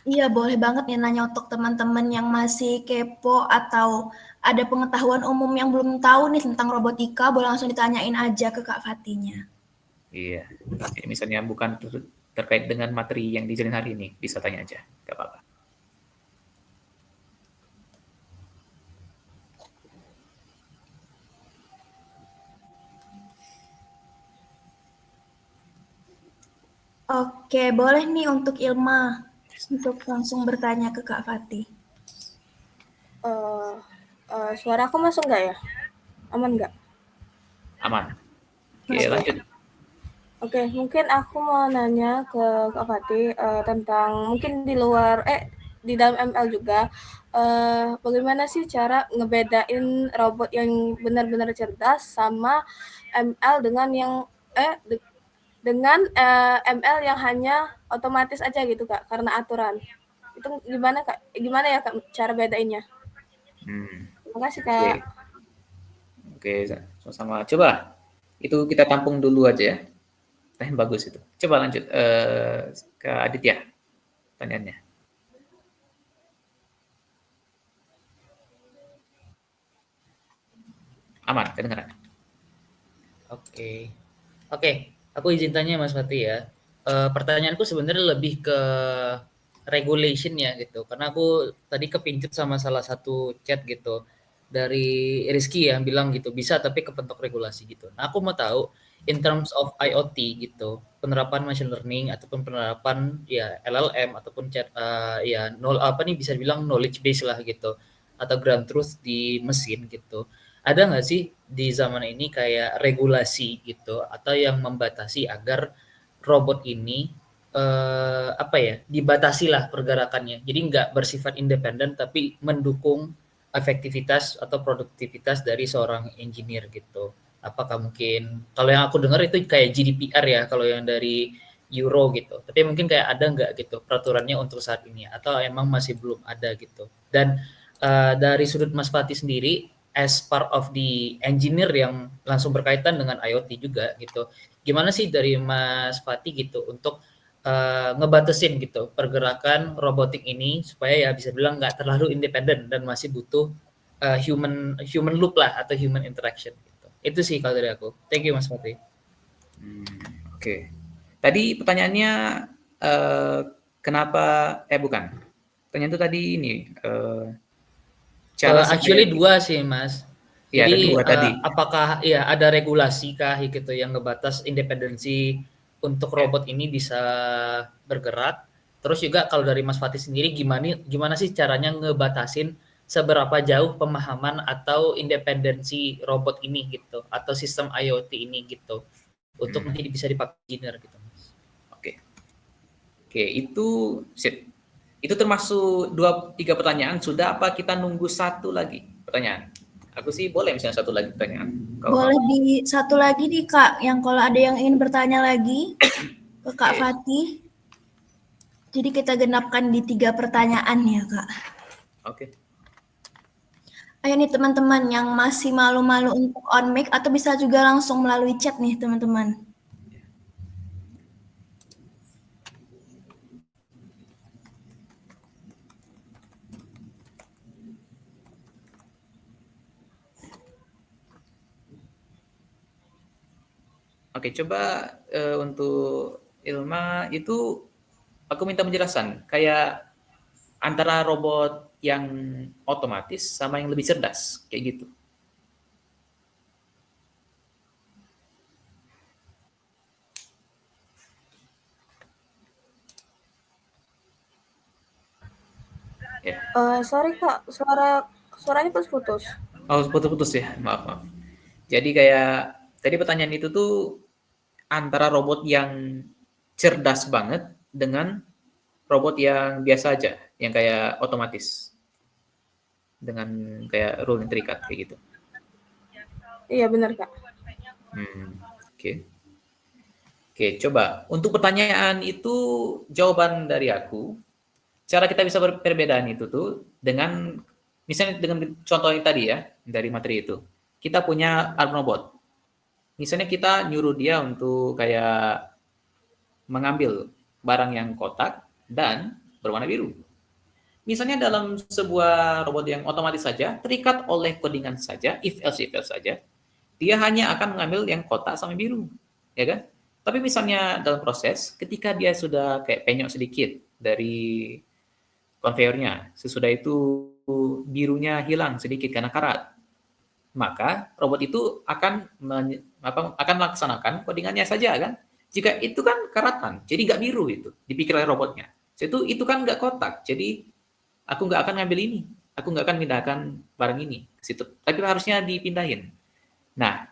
Iya, boleh banget nih nanya untuk teman-teman yang masih kepo atau ada pengetahuan umum yang belum tahu nih tentang robotika, boleh langsung ditanyain aja ke Kak Fatihnya. Iya, misalnya bukan terkait dengan materi yang dijalin hari ini, bisa tanya aja, nggak apa-apa. Oke, boleh nih untuk Ilma untuk langsung bertanya ke Kak Fatih. Suara aku masuk nggak ya? Aman nggak? Aman. Oke, lanjut. Oke, mungkin aku mau nanya ke Kak Fatih tentang mungkin di luar di dalam ML juga bagaimana sih cara ngebedain robot yang benar-benar cerdas sama ML dengan yang ML yang hanya otomatis aja gitu Kak karena aturan. Itu gimana Kak? Gimana ya Kak cara bedainnya? Terima kasih Oke. Kak. Oke, sama-sama. Coba itu kita tampung dulu aja ya. Bagus itu. Coba lanjut ke Aditya pertanyaannya. Aman, kedengaran. Oke. Aku izin tanya Mas Fatih ya. Pertanyaanku sebenarnya lebih ke regulation ya gitu. Karena aku tadi kepincut sama salah satu chat gitu dari Rizky yang bilang gitu bisa tapi kepentok regulasi gitu. Nah aku mau tahu in terms of IoT gitu penerapan machine learning ataupun penerapan ya LLM ataupun chat ya bisa dibilang knowledge base lah gitu atau ground truth di mesin gitu. Ada nggak sih di zaman ini kayak regulasi gitu atau yang membatasi agar robot ini dibatasi lah pergerakannya. Jadi nggak bersifat independen tapi mendukung efektivitas atau produktivitas dari seorang engineer gitu. Apakah mungkin kalau yang aku dengar itu kayak GDPR ya kalau yang dari Euro gitu. Tapi mungkin kayak ada nggak gitu peraturannya untuk saat ini atau emang masih belum ada gitu. Dan dari sudut Mas Fatih sendiri as part of the engineer yang langsung berkaitan dengan IoT juga gitu. Gimana sih dari Mas Fatih gitu untuk ngebatasin gitu pergerakan robotik ini supaya ya bisa bilang nggak terlalu independen dan masih butuh human loop lah atau human interaction gitu. Itu sih kalau dari aku. Thank you Mas Fatih. Oke. Tadi pertanyaannya kenapa bukan. Pertanyaan itu tadi ini cara actually dua sih Mas. Ya, ada Jadi dua tadi. apakah ya ada regulasi kah gitu yang ngebatas independensi untuk robot ini bisa bergerak? Terus juga kalau dari Mas Fatih sendiri gimana sih caranya ngebatasin seberapa jauh pemahaman atau independensi robot ini gitu atau sistem IoT ini gitu untuk nanti bisa dipakai engineer gitu Mas. Oke, itu sip. Itu termasuk 2-3 pertanyaan. Sudah apa kita nunggu satu lagi pertanyaan? Aku sih boleh misalnya satu lagi pertanyaan. Boleh di satu lagi nih Kak, yang kalau ada yang ingin bertanya lagi ke Kak Fatih. Jadi kita genapkan di 3 pertanyaan ya Kak. Oke. Ayo nih teman-teman yang masih malu-malu untuk on mic atau bisa juga langsung melalui chat nih teman-teman. Oke, coba untuk Ilma itu aku minta penjelasan kayak antara robot yang otomatis sama yang lebih cerdas kayak gitu. Ya. Sorry Kak, suaranya putus-putus. Oh, putus-putus ya, maaf. Jadi kayak tadi pertanyaan itu tuh antara robot yang cerdas banget dengan robot yang biasa aja, yang kayak otomatis. Dengan kayak rule yang terikat kayak gitu. Iya benar Kak. Oke. Oke, coba untuk pertanyaan itu jawaban dari aku. Cara kita bisa perbedaan itu tuh dengan misalnya dengan contoh yang tadi ya dari materi itu. Kita punya arm robot. Misalnya kita nyuruh dia untuk kayak mengambil barang yang kotak dan berwarna biru. Misalnya dalam sebuah robot yang otomatis saja, terikat oleh codingan saja, if else saja, dia hanya akan mengambil yang kotak sama biru, ya kan? Tapi misalnya dalam proses, ketika dia sudah kayak penyok sedikit dari konveyornya, sesudah itu birunya hilang sedikit karena karat, maka robot itu akan melaksanakan codingannya saja kan? Jika itu kan karatan, jadi nggak biru itu, dipikir oleh robotnya. Itu kan nggak kotak, jadi aku nggak akan ngambil ini, aku nggak akan pindahkan barang ini ke situ. Tapi harusnya dipindahin. Nah,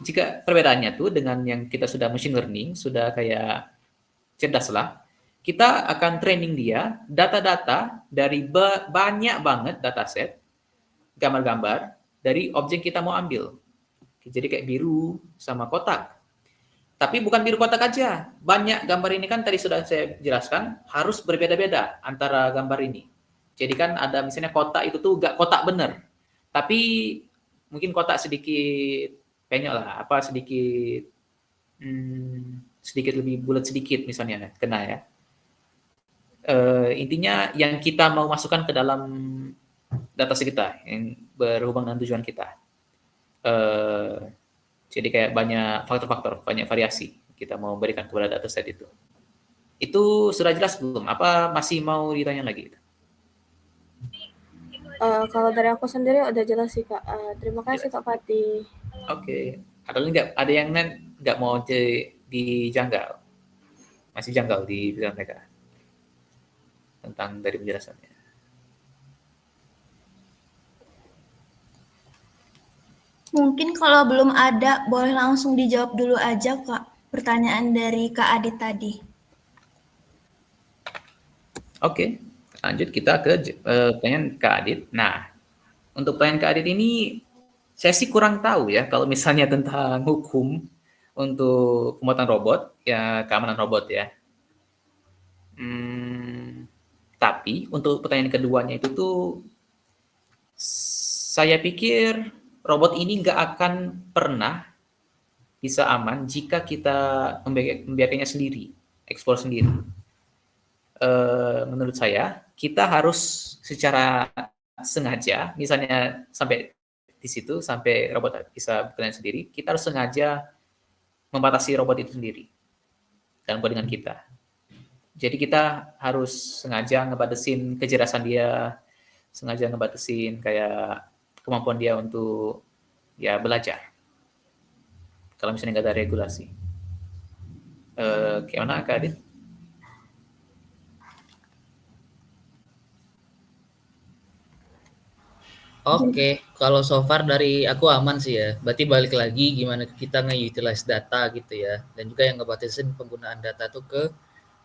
jika perbedaannya tuh dengan yang kita sudah machine learning, sudah kayak cerdas lah, kita akan training dia data-data dari banyak banget dataset, gambar-gambar dari objek kita mau ambil. Jadi kayak biru sama kotak. Tapi bukan biru kotak aja. Banyak gambar ini kan tadi sudah saya jelaskan, harus berbeda-beda antara gambar ini. Jadi kan ada misalnya kotak itu tuh gak kotak bener. Tapi mungkin kotak sedikit penyok lah, apa sedikit sedikit lebih bulat sedikit misalnya, kena ya. Intinya yang kita mau masukkan ke dalam dataset kita yang berhubungan dengan tujuan kita. Jadi kayak banyak faktor-faktor, banyak variasi kita mau berikan kepada dataset itu. Itu sudah jelas belum? Apa masih mau ditanya lagi? Kalau dari aku sendiri udah jelas sih Kak. Terima kasih Kak Fatih. Oke. Ada yang nggak mau dijanggal? Masih janggal di pikiran mereka tentang dari penjelasannya. Mungkin kalau belum ada, boleh langsung dijawab dulu aja, Kak, pertanyaan dari Kak Adit tadi. Oke, lanjut kita ke pertanyaan Kak Adit. Nah, untuk pertanyaan Kak Adit ini, saya sih kurang tahu ya, kalau misalnya tentang hukum untuk pembuatan robot, ya keamanan robot ya. Tapi untuk pertanyaan keduanya itu tuh, saya pikir robot ini nggak akan pernah bisa aman jika kita membiarkannya sendiri, eksplor sendiri. Menurut saya, kita harus secara sengaja, misalnya sampai di situ, sampai robot bisa berjalan sendiri, kita harus sengaja membatasi robot itu sendiri dalam codingan kita. Jadi kita harus sengaja ngebatasin kecerdasan dia, sengaja ngebatasin kayak kemampuan dia untuk ya belajar. Kalau misalnya nggak ada regulasi. Gimana Kak Adit? Oke, kalau so far dari aku aman sih ya. Berarti balik lagi gimana kita nge-utilize data gitu ya. Dan juga yang ngebatasin penggunaan data tuh ke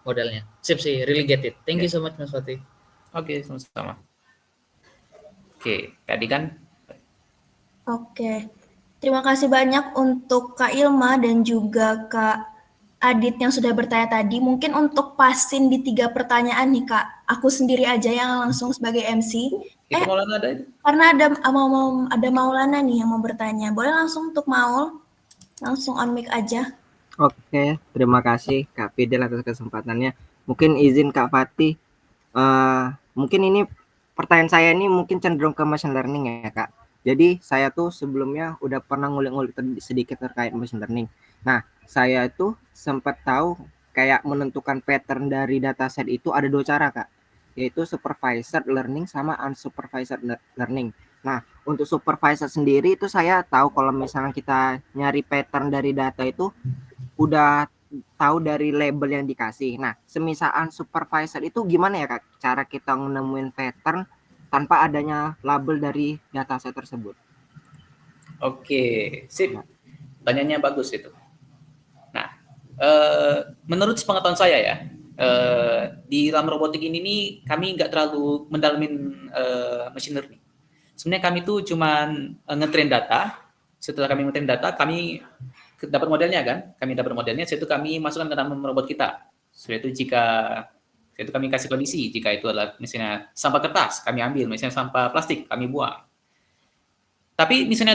modelnya. Sip sih, really get it. Thank you so much Mas Fatih. Oke, sama-sama. Oke, tadi kan. Oke, terima kasih banyak untuk Kak Ilma dan juga Kak Adit yang sudah bertanya tadi. Mungkin untuk pasin di 3 pertanyaan nih Kak, aku sendiri aja yang langsung sebagai MC. Itu Maulana ada itu? Karena ada Maulana nih yang mau bertanya. Boleh langsung untuk Maul, langsung on mic aja. Oke, terima kasih Kak Fidel atas kesempatannya. Mungkin izin Kak Fatih, mungkin ini pertanyaan saya ini mungkin cenderung ke machine learning ya Kak. Jadi saya tuh sebelumnya udah pernah ngulik-ngulik sedikit terkait machine learning. Nah, saya tuh sempat tahu kayak menentukan pattern dari dataset itu ada 2 cara Kak, yaitu supervised learning sama unsupervised learning. Nah, untuk supervised sendiri itu saya tahu kalau misalnya kita nyari pattern dari data itu udah tahu dari label yang dikasih. Nah, semisal unsupervised itu gimana ya Kak cara kita menemuin pattern tanpa adanya label dari dataset tersebut? Oke, sip. Pertanyaannya bagus itu. Nah, menurut sepengetahuan saya ya, di dalam robotik ini nih kami nggak terlalu mendalamin machine learning. Sebenarnya kami tuh cuman ngetrain data. Setelah kami ngetrain data, kami dapat modelnya kan, setelah itu kami masukkan ke dalam robot kita. Setelah itu kami kasih kondisi, jika itu adalah misalnya sampah kertas, kami ambil, misalnya sampah plastik, kami buang. Tapi misalnya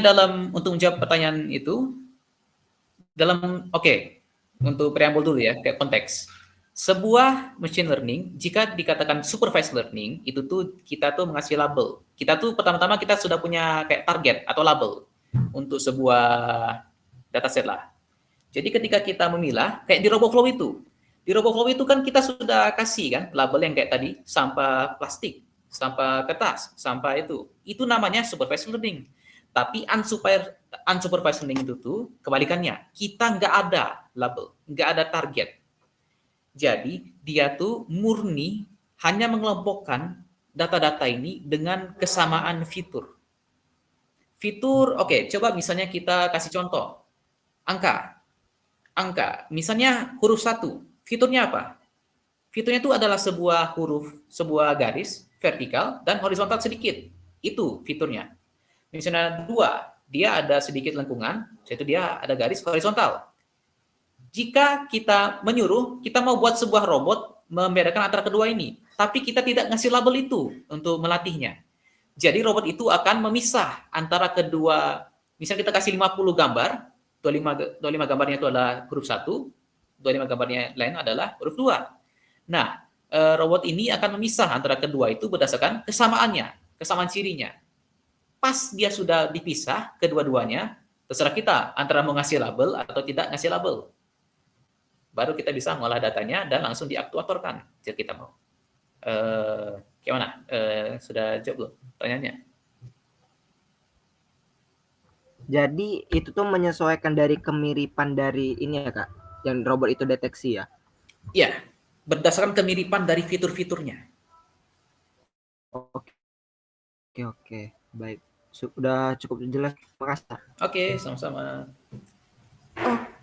untuk menjawab pertanyaan itu, untuk preambul dulu ya, kayak konteks. Sebuah machine learning, jika dikatakan supervised learning, itu tuh kita tuh mengasih label. Kita tuh pertama-tama kita sudah punya kayak target atau label untuk sebuah dataset lah. Jadi ketika kita memilah, kayak di RoboFlow itu kan kita sudah kasih kan label yang kayak tadi, sampah plastik, sampah kertas, sampah itu namanya supervised learning. Tapi unsupervised learning itu tuh kebalikannya, kita nggak ada label, nggak ada target. Jadi dia tuh murni hanya mengelompokkan data-data ini dengan kesamaan fitur. Fitur, coba misalnya kita kasih contoh. Angka. Angka. Misalnya huruf 1. Fiturnya apa? Fiturnya itu adalah sebuah huruf, sebuah garis vertikal dan horizontal sedikit. Itu fiturnya. Misalnya 2, dia ada sedikit lengkungan, yaitu dia ada garis horizontal. Jika kita menyuruh, kita mau buat sebuah robot membedakan antara kedua ini, tapi kita tidak ngasih label itu untuk melatihnya. Jadi robot itu akan memisah antara kedua, misalnya kita kasih 50 gambar, 25 gambarnya itu adalah huruf 1, 25 gambarnya lain adalah huruf 2. Nah, robot ini akan memisah antara kedua itu berdasarkan kesamaannya, kesamaan cirinya. Pas dia sudah dipisah kedua-duanya, terserah kita antara mau ngasih label atau tidak ngasih label. Baru kita bisa mengolah datanya dan langsung diaktuatorkan jika kita mau. Gimana? Sudah jawab belum pertanyaannya? Jadi itu tuh menyesuaikan dari kemiripan dari ini ya Kak, yang robot itu deteksi ya? Iya, berdasarkan kemiripan dari fitur-fiturnya. Oke, oke, baik. Sudah cukup jelas, makasih. Oke, sama-sama.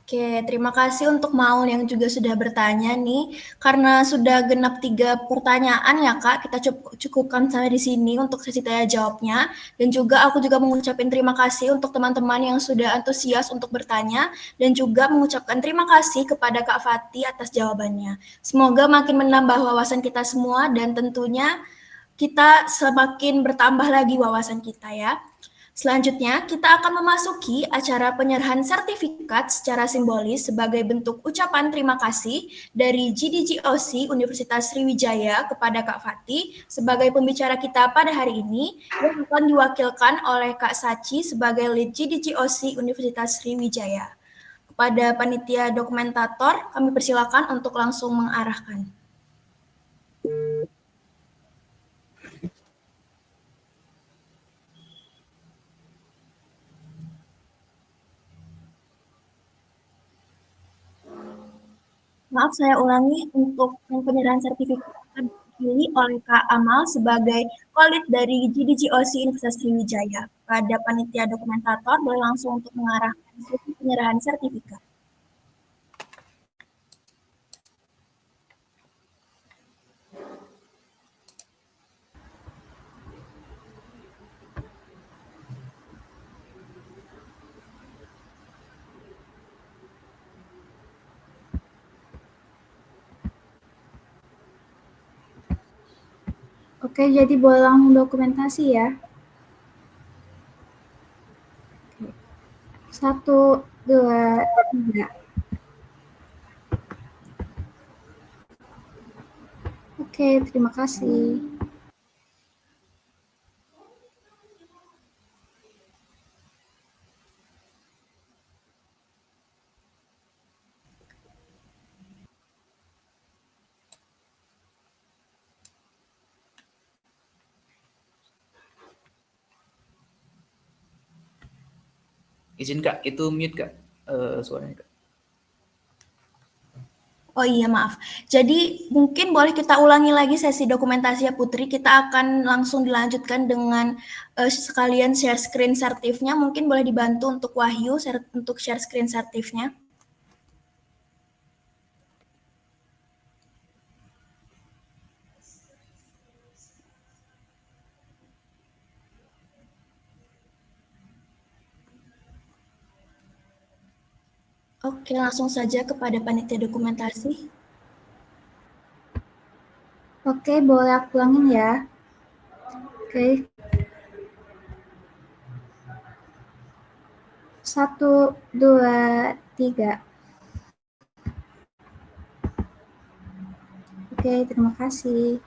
Oke, terima kasih untuk Maul yang juga sudah bertanya nih. Karena sudah genap 3 pertanyaan ya Kak, kita cukupkan sampai di sini untuk sesi tanya jawabnya. Dan juga aku juga mengucapkan terima kasih untuk teman-teman yang sudah antusias untuk bertanya. Dan juga mengucapkan terima kasih kepada Kak Fatih atas jawabannya. Semoga makin menambah wawasan kita semua dan tentunya kita semakin bertambah lagi wawasan kita ya. Selanjutnya, kita akan memasuki acara penyerahan sertifikat secara simbolis sebagai bentuk ucapan terima kasih dari GDGOC Universitas Sriwijaya kepada Kak Fatih sebagai pembicara kita pada hari ini yang akan diwakilkan oleh Kak Sachi sebagai lead GDGOC Universitas Sriwijaya. Kepada panitia dokumentator, kami persilakan untuk langsung mengarahkan. Maaf, saya ulangi untuk penyerahan sertifikat akan dipilih oleh Kak Amal sebagai Kolit dari GDGOC Universitas Sriwijaya. Pada panitia dokumentator boleh langsung untuk mengarahkan sesi penyerahan sertifikat. Oke, jadi boleh langsung dokumentasi ya. 1, 2, 3. Oke, terima kasih. Izin Kak, itu mute Kak, suaranya Kak. Oh iya, maaf. Jadi mungkin boleh kita ulangi lagi sesi dokumentasi ya Putri. Kita akan langsung dilanjutkan dengan sekalian share screen sertifnya. Mungkin boleh dibantu untuk Wahyu untuk share screen sertifnya. Oke, langsung saja kepada panitia dokumentasi. Oke, boleh aku ulangin ya. Oke. 1, 2, 3. Oke, terima kasih.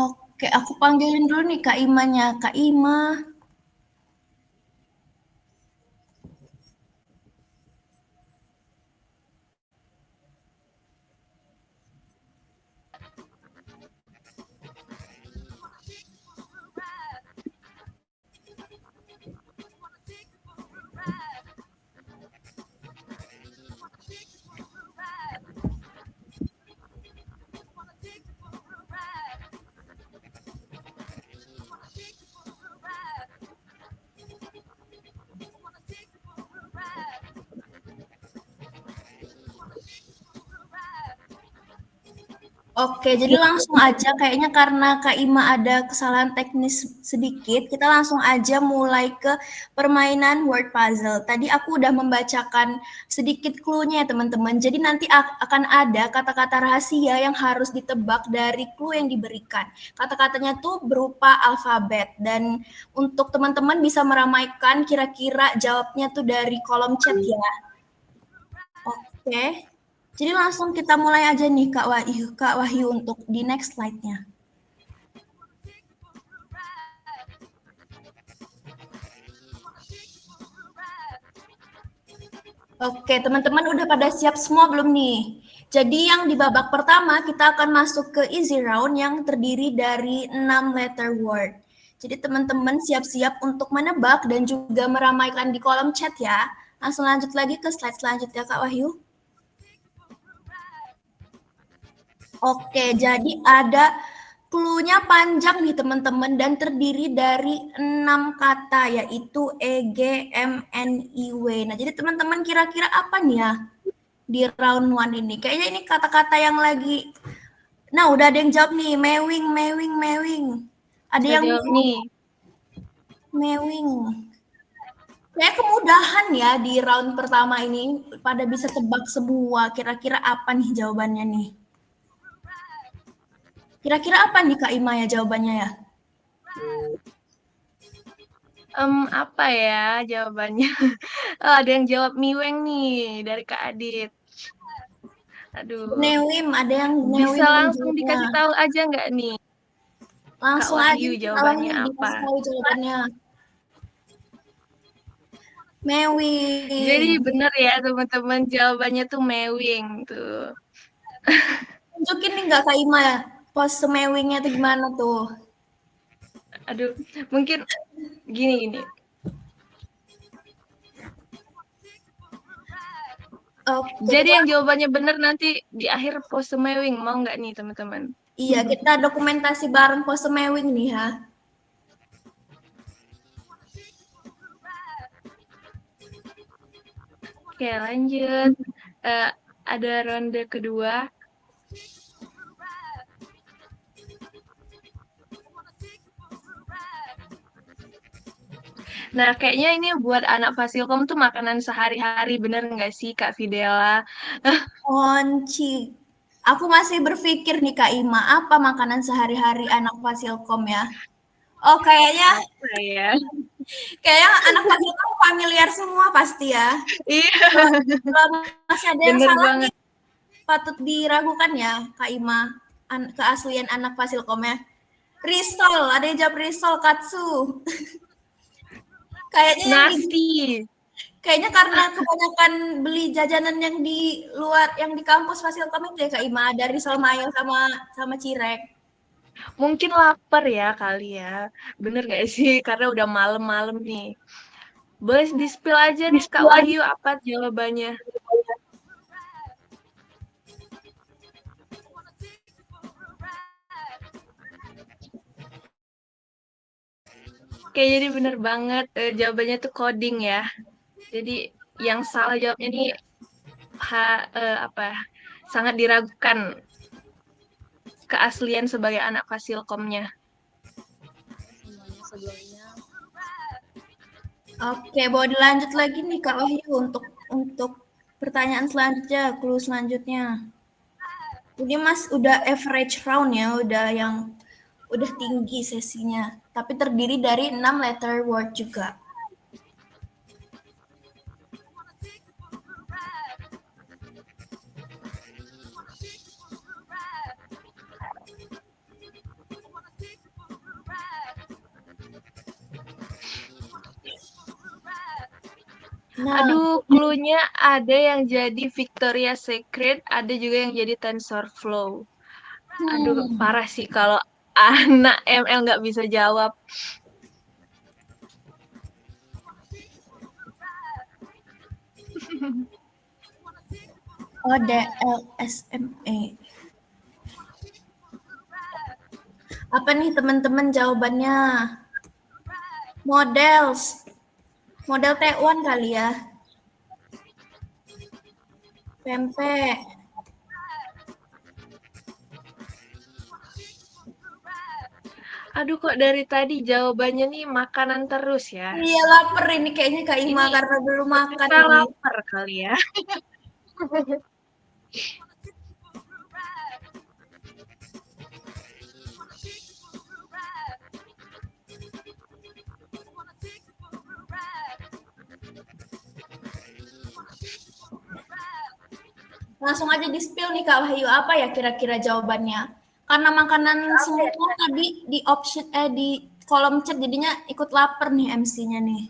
Oke, aku panggilin dulu nih Kak Imanya. Kak Ima. Oke, jadi langsung aja kayaknya karena Kak Ima ada kesalahan teknis sedikit, kita langsung aja mulai ke permainan word puzzle. Tadi aku udah membacakan sedikit clue-nya ya teman-teman. Jadi nanti akan ada kata-kata rahasia yang harus ditebak dari clue yang diberikan. Kata-katanya tuh berupa alfabet dan untuk teman-teman bisa meramaikan kira-kira jawabnya tuh dari kolom chat ya. Oke. Jadi langsung kita mulai aja nih Kak Wahyu untuk di next slide-nya. Oke, teman-teman udah pada siap semua belum nih? Jadi yang di babak pertama kita akan masuk ke easy round yang terdiri dari 6 letter word. Jadi teman-teman siap-siap untuk menebak dan juga meramaikan di kolom chat ya. Langsung lanjut lagi ke slide selanjutnya Kak Wahyu. Oke, jadi ada clue-nya panjang nih teman-teman dan terdiri dari 6 kata yaitu E, G, M, N, I, W. Nah, jadi teman-teman kira-kira apa nih ya di round 1 ini? Kayaknya ini kata-kata yang lagi, nah udah ada yang jawab nih, mewing, mewing, mewing. Ada yang jawab nih. mewing. Kayak kemudahan ya di round pertama ini pada bisa tebak semua. Kira-kira apa nih jawabannya nih? Kira-kira apa nih Kak Ima ya jawabannya ya? Apa ya jawabannya? Oh, ada yang jawab miweng nih dari Kak Adit. Aduh. Newim, ada yang Bisa Newim langsung dikasih tahu aja nggak nih? Langsung Kak aja Wahyu Kak jawabannya Wahyu apa? dikasih tahu jawabannya. Mewing. Jadi bener ya teman-teman jawabannya tuh mewing tuh. Tunjukin nih nggak Kak Ima ya? Pose mewingnya tuh gimana tuh? Aduh, mungkin gini. Oke, Jadi yang jawabannya bener nanti di akhir pose mewing, mau nggak nih teman-teman? Iya, kita dokumentasi bareng pose mewing nih ya. Oke, lanjut. Ada ronde kedua. Nah, kayaknya ini buat anak Fasilkom tuh makanan sehari-hari, bener nggak sih, Kak Fidela? Onci. Aku masih berpikir nih Kak Ima, apa makanan sehari-hari anak Fasilkom ya? Oh, kayaknya Apa ya? anak Fasilkom familiar semua pasti ya. Iya, Kalau masih ada yang bener salah banget. nih, patut diragukan ya Kak Ima, keaslian anak Fasilkom ya. Risol, ada yang jawab risol katsu. Kayaknya yang Nasi. kayaknya karena kebanyakan beli jajanan yang di luar, yang di kampus Fasilkom itu ya Kak Ima, ada risol mayo sama cirek. Mungkin lapar ya kali ya. Bener gak sih? Karena udah malam-malam nih. Boleh di-spill aja nih Kak Wahyu apa jawabannya? Oke, jadi bener banget. Jawabannya tuh coding ya. Jadi yang salah jawabnya nih sangat diragukan keaslian sebagai anak Fasilkomnya. Oke, boleh dilanjut lagi nih Kak Wahyu untuk pertanyaan selanjutnya, clue selanjutnya. Ini Mas udah average round ya, udah tinggi sesinya, tapi terdiri dari 6 letter word juga. Nah, Aduh, clue-nya ada yang jadi Victoria's Secret, ada juga yang jadi TensorFlow. Aduh, parah sih kalau anak ML nggak bisa jawab. ODLSME. Apa nih teman-teman jawabannya? Models. Model T1 kali ya. Pempek. Aduh, kok dari tadi jawabannya nih makanan terus ya. Iya lapar ini kayaknya Kak Ima Ini karena belum makan kita ini. lapar kali ya. Langsung aja di-spill nih Kak Wahyu, apa ya kira-kira jawabannya? Karena makanan semua tadi di option di kolom chat jadinya ikut lapar nih MC-nya nih.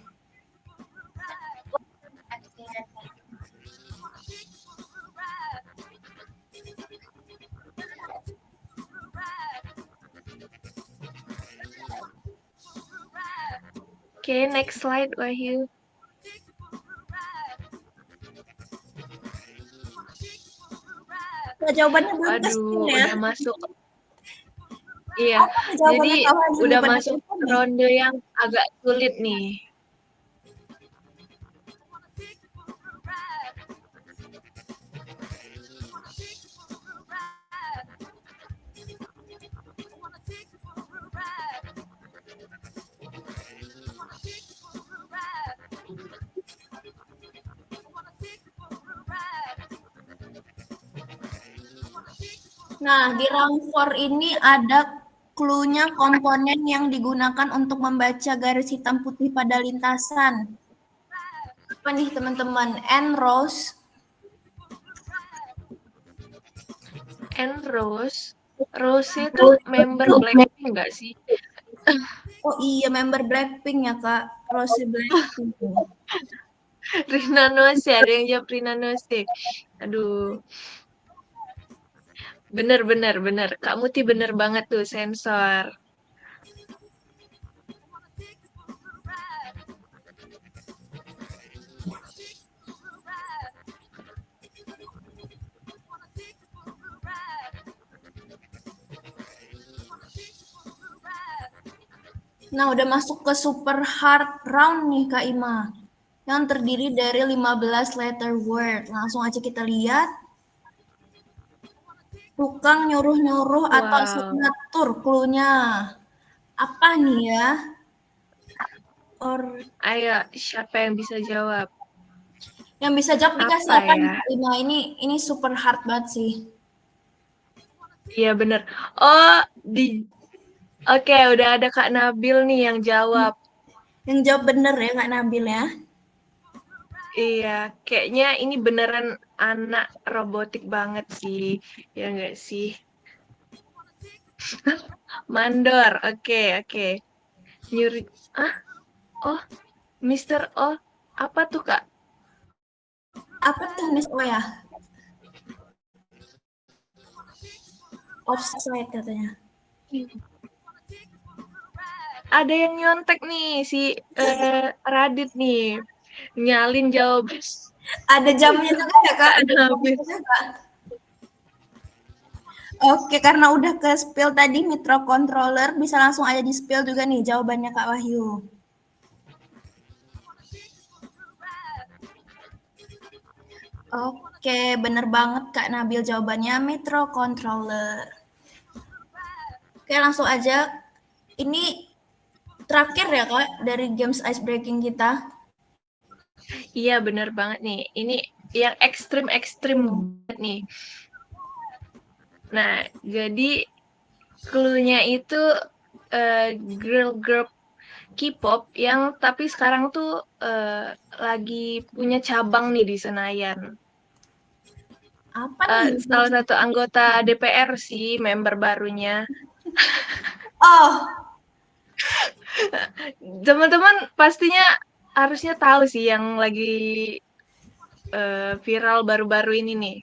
Oke, next slide Wahyu. Nah, jawabannya belum Waduh, ke-spill ya. udah masuk. Iya, Apa nih jawabannya jadi Kak Wahyu nih udah pada masuk telepon nih? ronde yang agak sulit nih. Nah, di round 4 ini ada clue-nya komponen yang digunakan untuk membaca garis hitam putih pada lintasan. Apa nih teman-teman? N-Rose. Rose itu member Blackpink nggak sih? Oh iya, member Blackpink ya Kak. Rose Blackpink. Rina Nose, ada yang jawab Rina Nose. Aduh. Bener. Kak Muti bener banget tuh, sensor. Nah, udah masuk ke super hard round nih Kak Ima. Yang terdiri dari 15 letter word. Langsung aja kita lihat. Tukang nyuruh-nyuruh atau Wow. signatur clue-nya. Apa nih ya? Ayo, siapa yang bisa jawab? Yang bisa jawab dikasih Apa apa nih ya? Kak Ima? Ini super hard banget sih. Iya bener. Oh, Oke, udah ada Kak Nabil nih yang jawab. Yang jawab bener ya Kak Nabil ya. Iya, kayaknya ini beneran anak robotik banget sih. Ya nggak sih? Mandor, oke. Nyuri, oh, Mr. O, apa tuh Kak? Apa tuh Miss O ya? Offside katanya. Ada yang nyontek nih, si Radit nih. Nyalin jawaban. Ada jamnya juga ya Kak? Ada jamnya juga. Oke, karena udah ke spill tadi microcontroller, bisa langsung aja di spill juga nih jawabannya Kak Wahyu. Oke, bener banget Kak Nabil jawabannya microcontroller. Oke, langsung aja. Ini terakhir ya Kak dari games ice breaking kita. Iya, bener banget nih. Ini yang ekstrim banget nih. Nah, jadi clue-nya itu girl group K-pop yang tapi sekarang tuh lagi punya cabang nih di Senayan. Apa nih? Salah satu anggota DPR sih, member barunya. Oh, Teman-teman pastinya harusnya tahu sih yang lagi viral baru-baru ini nih.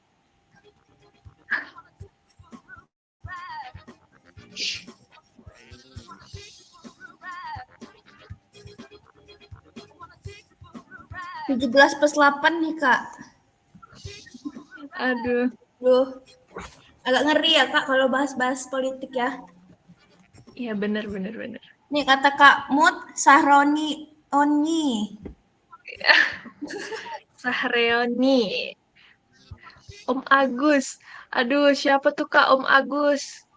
Tujuh 17+8 nih Kak. Aduh. Duh, agak ngeri ya Kak kalau bahas-bahas politik ya. Iya bener. Nih kata Kak Mut, Sahroni Oni. Sahreoni. Om Agus. Aduh, siapa tuh Kak Om Agus?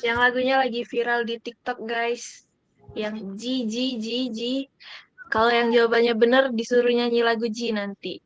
Yang lagunya lagi viral di TikTok, guys. Yang G. Kalau yang jawabannya bener, disuruh nyanyi lagu G nanti.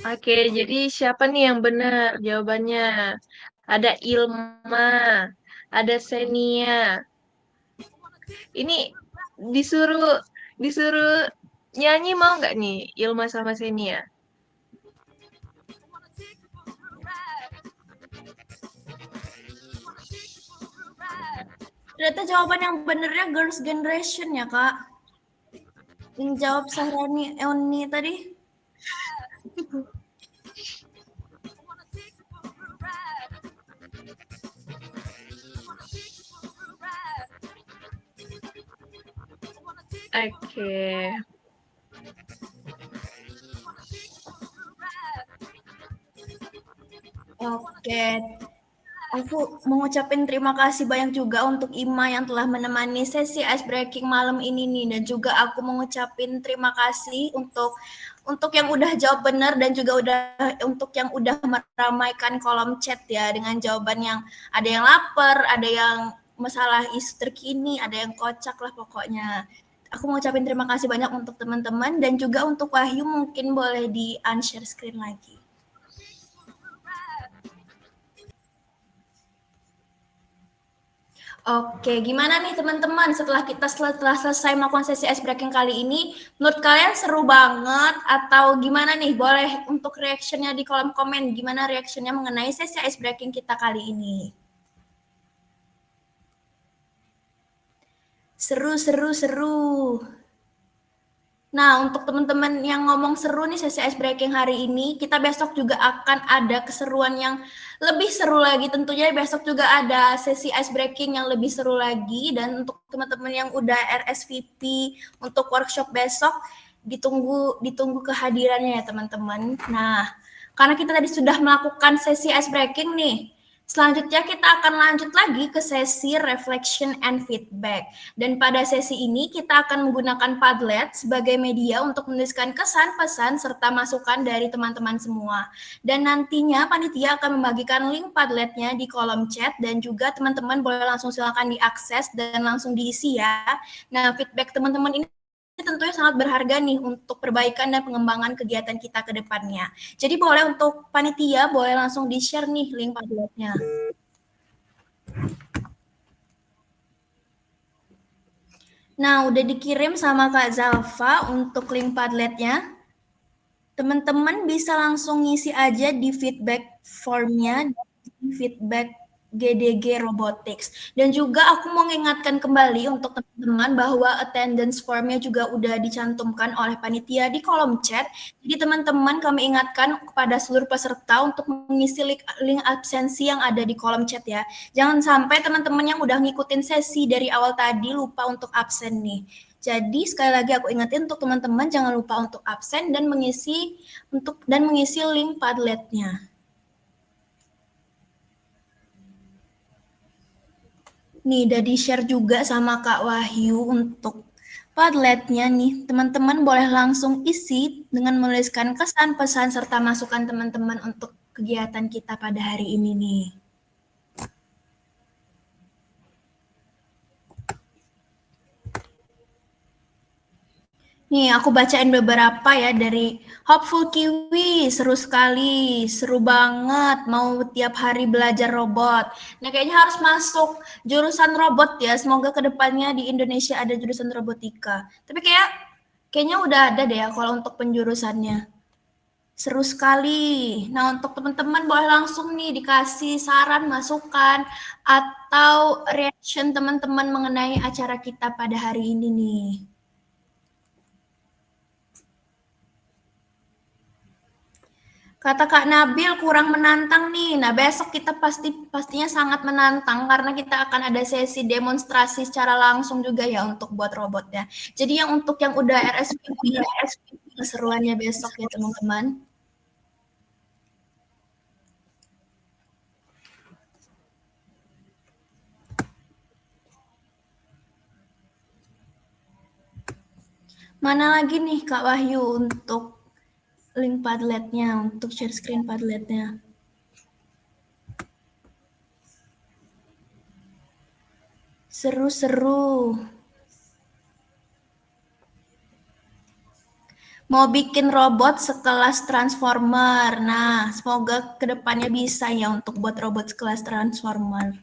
Oke, jadi siapa nih yang benar jawabannya? Ada Ilma, ada Senia. Ini disuruh nyanyi mau nggak nih Ilma sama Senia? Ternyata jawaban yang benernya Girls' Generation ya Kak. Yang jawab Sahroni Oni tadi. Oke. Oke. Aku mau ngucapin terima kasih banyak juga untuk Ima yang telah menemani sesi ice breaking malam ini nih, dan juga aku mau ngucapin terima kasih untuk yang udah jawab benar dan juga untuk yang udah meramaikan kolom chat ya dengan jawaban yang ada yang lapar, ada yang masalah isu terkini, ada yang kocak lah pokoknya. Aku mau ngucapin terima kasih banyak untuk teman-teman, dan juga untuk Wahyu mungkin boleh di unshare screen lagi. Oke, gimana nih teman-teman setelah selesai melakukan sesi ice breaking kali ini, menurut kalian seru banget atau gimana nih? Boleh untuk reactionnya di kolom komen, gimana reactionnya mengenai sesi ice breaking kita kali ini? Seru. Nah, untuk teman-teman yang ngomong seru nih sesi ice breaking hari ini, kita besok juga akan ada keseruan yang lebih seru lagi. Tentunya besok juga ada sesi ice breaking yang lebih seru lagi. Dan untuk teman-teman yang udah RSVP untuk workshop besok, ditunggu kehadirannya ya teman-teman. Nah, karena kita tadi sudah melakukan sesi ice breaking nih, selanjutnya kita akan lanjut lagi ke sesi reflection and feedback. Dan pada sesi ini kita akan menggunakan Padlet sebagai media untuk menuliskan kesan, pesan, serta masukan dari teman-teman semua. Dan nantinya panitia akan membagikan link Padletnya di kolom chat, dan juga teman-teman boleh langsung silakan diakses dan langsung diisi ya. Nah, feedback teman-teman ini tentunya sangat berharga nih untuk perbaikan dan pengembangan kegiatan kita ke depannya. Jadi boleh untuk panitia, boleh langsung di-share nih link Padletnya. Nah, udah dikirim sama Kak Zalfa untuk link Padletnya. Teman-teman bisa langsung ngisi aja di feedback formnya, di feedback GDG Robotics. Dan juga aku mau mengingatkan kembali untuk teman-teman bahwa attendance formnya juga udah dicantumkan oleh panitia di kolom chat. Jadi teman-teman kami ingatkan kepada seluruh peserta untuk mengisi link absensi yang ada di kolom chat ya. Jangan sampai teman-teman yang udah ngikutin sesi dari awal tadi lupa untuk absen nih. Jadi sekali lagi aku ingetin untuk teman-teman jangan lupa untuk absen dan mengisi link Padletnya. Nih, udah di-share juga sama Kak Wahyu untuk Padletnya nih. Teman-teman boleh langsung isi dengan menuliskan kesan, pesan, serta masukan teman-teman untuk kegiatan kita pada hari ini nih. Nih, aku bacain beberapa ya dari Hopeful Kiwi, seru sekali, seru banget, mau tiap hari belajar robot. Nah, kayaknya harus masuk jurusan robot ya, semoga kedepannya di Indonesia ada jurusan robotika. Tapi kayaknya udah ada deh ya kalau untuk penjurusannya. Seru sekali. Nah, untuk teman-teman boleh langsung nih dikasih saran, masukan, atau reaction teman-teman mengenai acara kita pada hari ini nih. Kata Kak Nabil kurang menantang nih. Nah, besok kita pastinya sangat menantang karena kita akan ada sesi demonstrasi secara langsung juga ya untuk buat robotnya. Jadi untuk yang udah RSVP keseruannya besok ya teman-teman. Mana lagi nih Kak Wahyu untuk link Padlet-nya, untuk share screen Padlet-nya? Seru-seru. Mau bikin robot sekelas Transformer. Nah, semoga kedepannya bisa ya untuk buat robot sekelas Transformer.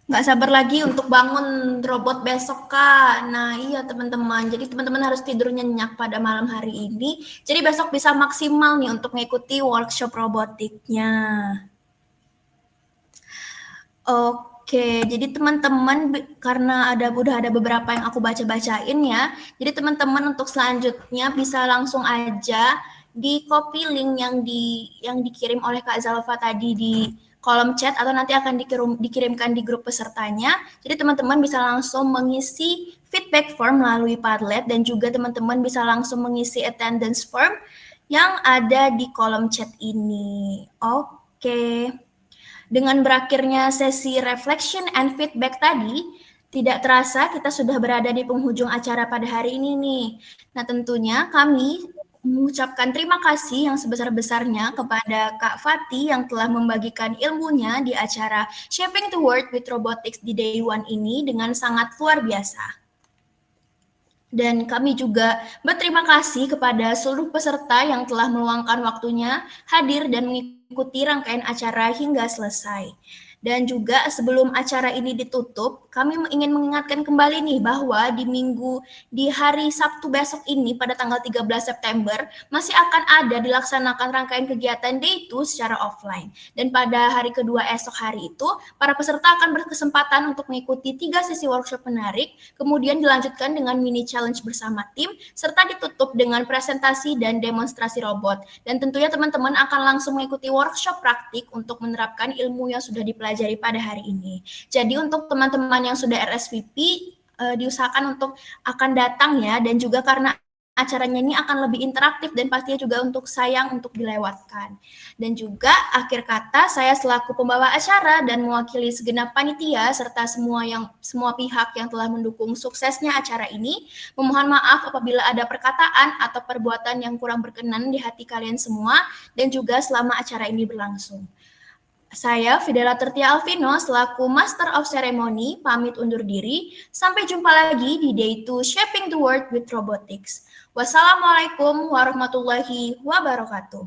Nggak sabar lagi untuk bangun robot besok, Kak. Nah, iya teman-teman. Jadi teman-teman harus tidur nyenyak pada malam hari ini. Jadi besok bisa maksimal nih untuk mengikuti workshop robotiknya. Oke, jadi teman-teman karena udah ada beberapa yang aku baca-bacain ya. Jadi teman-teman untuk selanjutnya bisa langsung aja di copy link yang dikirim oleh Kak Zalfa tadi di kolom chat atau nanti akan dikirimkan di grup pesertanya. Jadi teman-teman bisa langsung mengisi feedback form melalui Padlet dan juga teman-teman bisa langsung mengisi attendance form yang ada di kolom chat ini. Oke. Dengan berakhirnya sesi reflection and feedback tadi, tidak terasa kita sudah berada di penghujung acara pada hari ini nih. Nah, tentunya kami mengucapkan terima kasih yang sebesar-besarnya kepada Kak Fati yang telah membagikan ilmunya di acara Shaping the World with Robotics di Day One ini dengan sangat luar biasa. Dan kami juga berterima kasih kepada seluruh peserta yang telah meluangkan waktunya hadir dan mengikuti rangkaian acara hingga selesai. Dan juga sebelum acara ini ditutup, kami ingin mengingatkan kembali nih bahwa di hari Sabtu besok ini pada tanggal 13 September masih akan ada dilaksanakan rangkaian kegiatan Day 2 secara offline. Dan pada hari kedua esok hari itu, para peserta akan berkesempatan untuk mengikuti 3 sesi workshop menarik, kemudian dilanjutkan dengan mini challenge bersama tim, serta ditutup dengan presentasi dan demonstrasi robot. Dan tentunya teman-teman akan langsung mengikuti workshop praktik untuk menerapkan ilmu yang sudah dipelajari pada hari ini. Jadi untuk teman-teman yang sudah RSVP, diusahakan untuk akan datang ya, dan juga karena acaranya ini akan lebih interaktif dan pastinya juga untuk sayang untuk dilewatkan. Dan juga akhir kata saya selaku pembawa acara dan mewakili segenap panitia serta semua pihak yang telah mendukung suksesnya acara ini, memohon maaf apabila ada perkataan atau perbuatan yang kurang berkenan di hati kalian semua dan juga selama acara ini berlangsung. Saya Fidela Tertia Alvino selaku Master of Ceremony pamit undur diri. Sampai jumpa lagi di Day 2 Shaping the World with Robotics. Wassalamualaikum warahmatullahi wabarakatuh.